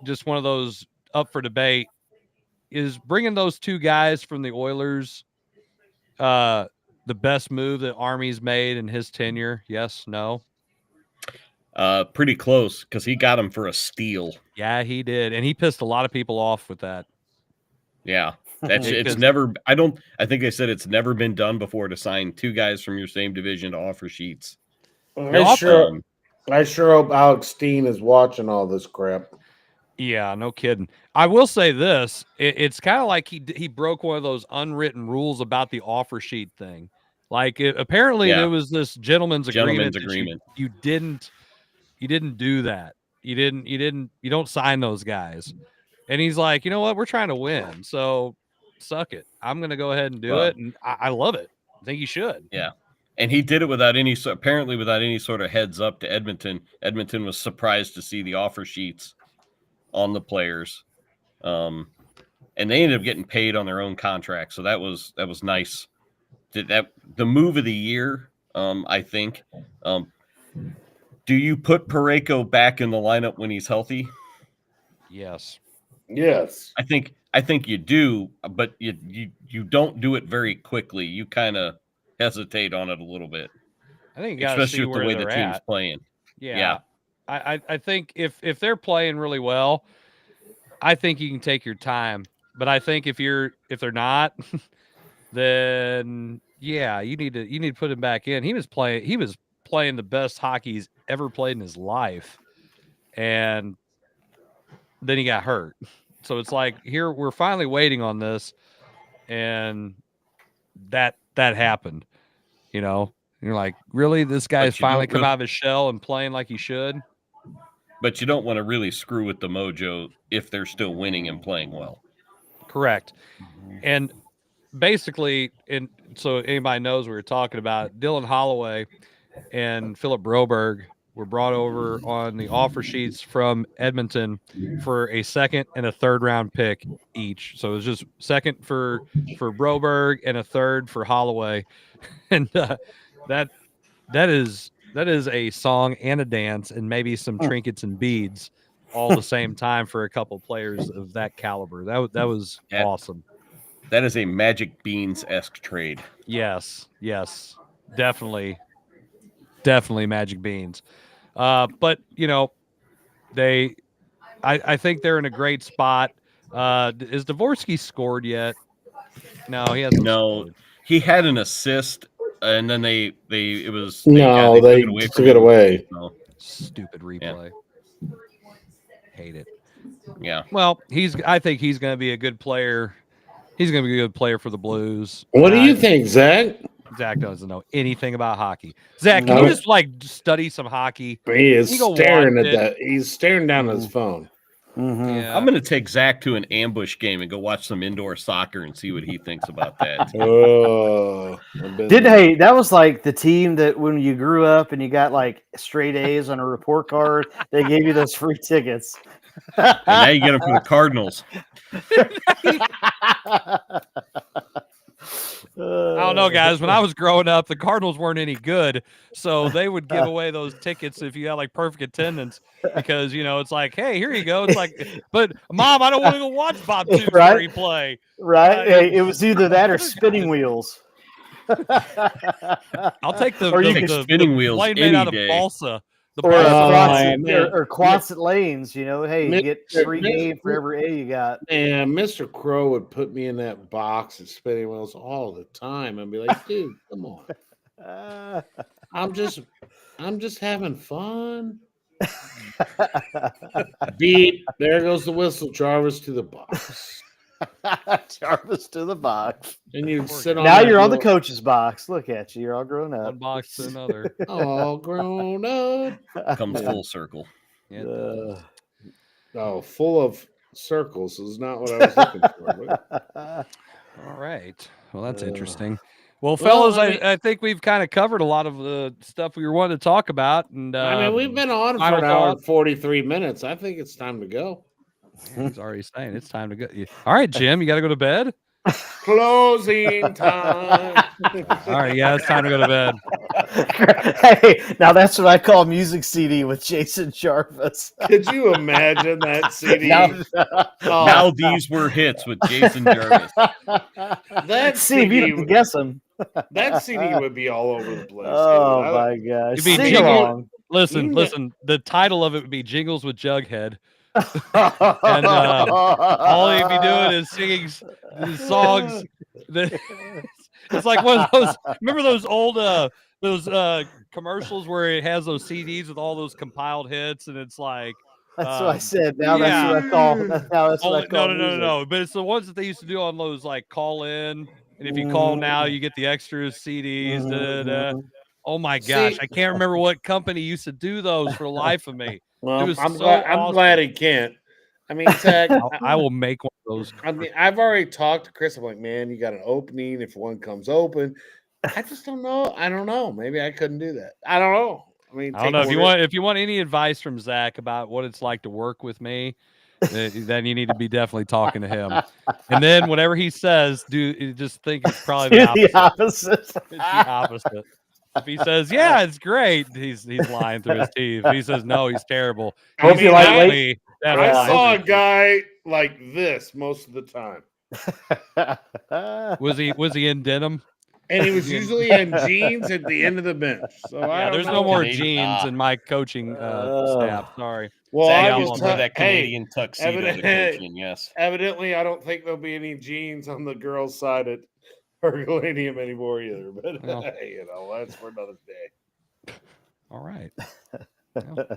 just one of those up for debate. Is bringing those 2 guys from the Oilers the best move that Army's made in his tenure? Yes, no? Pretty close because he got him for a steal. Yeah, he did. And he pissed a lot of people off with that. Yeah. I think they said it's never been done before to sign 2 guys from your same division to offer sheets. I sure hope Alex Steen is watching all this crap. Yeah, no kidding. I will say this. It's kind of like he broke one of those unwritten rules about the offer sheet thing. Like apparently there was this gentleman's agreement. You didn't do that. You don't sign those guys. And he's like, you know what? We're trying to win. So suck it. I'm going to go ahead and do it. And I love it. I think you should. Yeah. And he did it apparently without any sort of heads up to Edmonton. Edmonton was surprised to see the offer sheets on the players. And they ended up getting paid on their own contract. So that was nice. The move of the year, I think. Do you put Parayko back in the lineup when he's healthy? Yes. Yes. I think you do, but you don't do it very quickly. You kind of hesitate on it a little bit. I think you got to see especially with where the way the they're team's at. playing. Yeah. I think if they're playing really well, I think you can take your time. But I think if they're not, then yeah, you need to put him back in. He was playing the best hockey he's ever played in his life. And then he got hurt. So it's like here we're finally waiting on this, and that happened. You know, and you're like, really? This guy's finally come out of his shell and playing like he should. But you don't want to really screw with the mojo if they're still winning and playing well. Correct. And basically, so anybody knows what we're talking about, Dylan Holloway and Philip Broberg were brought over on the offer sheets from Edmonton for a second and a third round pick each. So it was just second for Broberg and a third for Holloway. And that is a song and a dance and maybe some trinkets and beads all the same time for a couple players of that caliber. That was awesome. That is a Magic Beans-esque trade. Yes, definitely Magic Beans. But you know, I think they're in a great spot. Is Dvorsky scored yet? No, he hasn't. No, scored. He had an assist, and then they took it away. So. Stupid replay. Yeah. Hate it. Yeah. Well, I think he's going to be a good player. He's going to be a good player for the Blues. What do you think, Zach? Zach doesn't know anything about hockey. Zach, can you just study some hockey? He is staring at that. He's staring down at his phone. Mm-hmm. Yeah. I'm going to take Zach to an ambush game and go watch some indoor soccer and see what he thinks about that. That was like the team that when you grew up and you got like straight A's on a report card, they gave you those free tickets. And now you get them for the Cardinals. I don't know, guys. When I was growing up, the Cardinals weren't any good, so they would give away those tickets if you had like perfect attendance because it's like, hey, here you go. It's like, but Mom, I don't want to go watch Bob Tewksbury play. Right? It was either that or spinning wheels. I'll take the spinning wheels plane any made out of day. balsa. Or Quonset lanes, hey, you get free A for every A you got. And Mr. Crow would put me in that box at spinning wheels all the time and be like, dude, come on. I'm just having fun. Beep. There goes the whistle. Jarvis to the box. Jarvis to the box. And you sit on. Now you're on the coach's box. Look at you. You're all grown up. One box to another. All grown up. Comes full circle. Yeah, full of circles is not what I was looking for. All right. Well, that's interesting. Well, fellas, I think we've kind of covered a lot of the stuff we were wanting to talk about. And we've been on for an hour and 43 minutes. I think it's time to go. He's already saying it's time to go. All right, Jim, you got to go to bed. Closing time. All right, yeah, it's time to go to bed. Hey, now that's what I call music CD with Jason Jarvis. Could you imagine that CD? Now these were hits with Jason Jarvis. That CD, you can guess them. That CD would be all over the place. Oh my gosh! It'd be Sing along. Listen. The title of it would be "Jingles with Jughead." And all he'd be doing is singing songs. It's like one of those. Remember those old commercials where it has those CDs with all those compiled hits, and it's like that's what I said. Now that's what I call. That's what I call. No. But it's the ones that they used to do on those like call in, and if you call now, you get the extras CDs. Oh my gosh, I can't remember what company used to do those for the life of me. Well, I'm glad he can't. I mean, Zach, I will make one of those. I mean, I've already talked to Chris. I'm like, man, you got an opening. If one comes open, I just don't know. I don't know. Maybe I couldn't do that. I don't know. I mean, I don't know if you want any advice from Zach about what it's like to work with me, then you need to be definitely talking to him. And then whatever he says, just think it's probably the opposite. It's the opposite. If he says, "Yeah, it's great," he's lying through his teeth. If he says, "No, he's terrible," I mean, definitely I saw a guy like this most of the time. Was he in denim? And he was usually in jeans at the end of the bench. So yeah, there's no more jeans in my coaching staff. Sorry. Well, Zach I used was to wear that Canadian tuxedo to coaching. Yes. Evidently, I don't think there'll be any jeans on the girls' side at Herculaneum anymore either. But you know, that's for another day. All right. Well,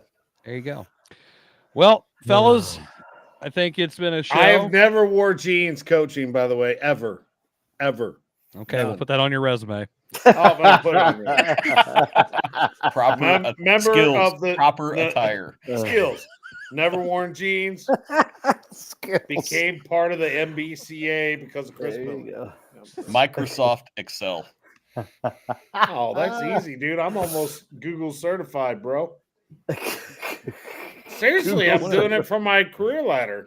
there you go. Well, fellas, I think it's been a show. I have never wore jeans coaching, by the way, ever. Okay, None. we'll put that on your resume. I'll put it on there. Proper member skills, of the proper attire. Skills. Never worn jeans. Became part of the MBCA because of Chris Miller. Microsoft Excel. Oh, that's easy, dude. I'm almost Google certified, bro. Seriously, I'm doing it for my career ladder.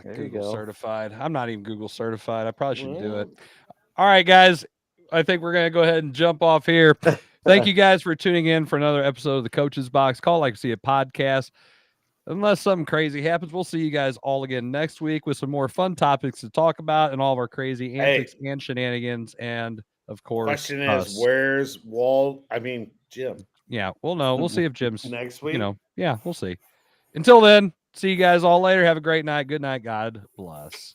Google certified. I'm not even Google certified. I probably shouldn't do it. All right, guys. I think we're going to go ahead and jump off here. Thank you guys for tuning in for another episode of the Coach's Box. Call Like See It podcast. Unless something crazy happens, we'll see you guys all again next week with some more fun topics to talk about and all of our crazy antics and shenanigans. And of course, question is, where's Jim? Yeah, we'll know. We'll see if Jim's next week. Yeah, we'll see. Until then, see you guys all later. Have a great night. Good night. God bless.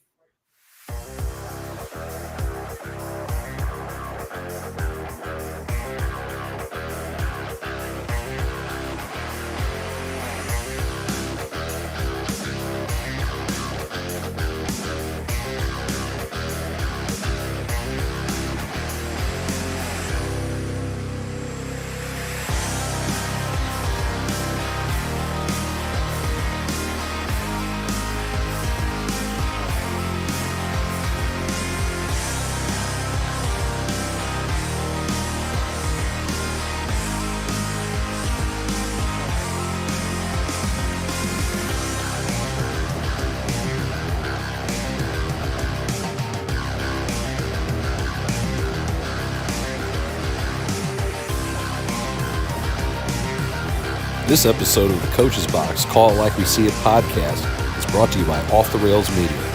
This episode of the Coach's Box, Call It Like We See It podcast is brought to you by Off the Rails Media.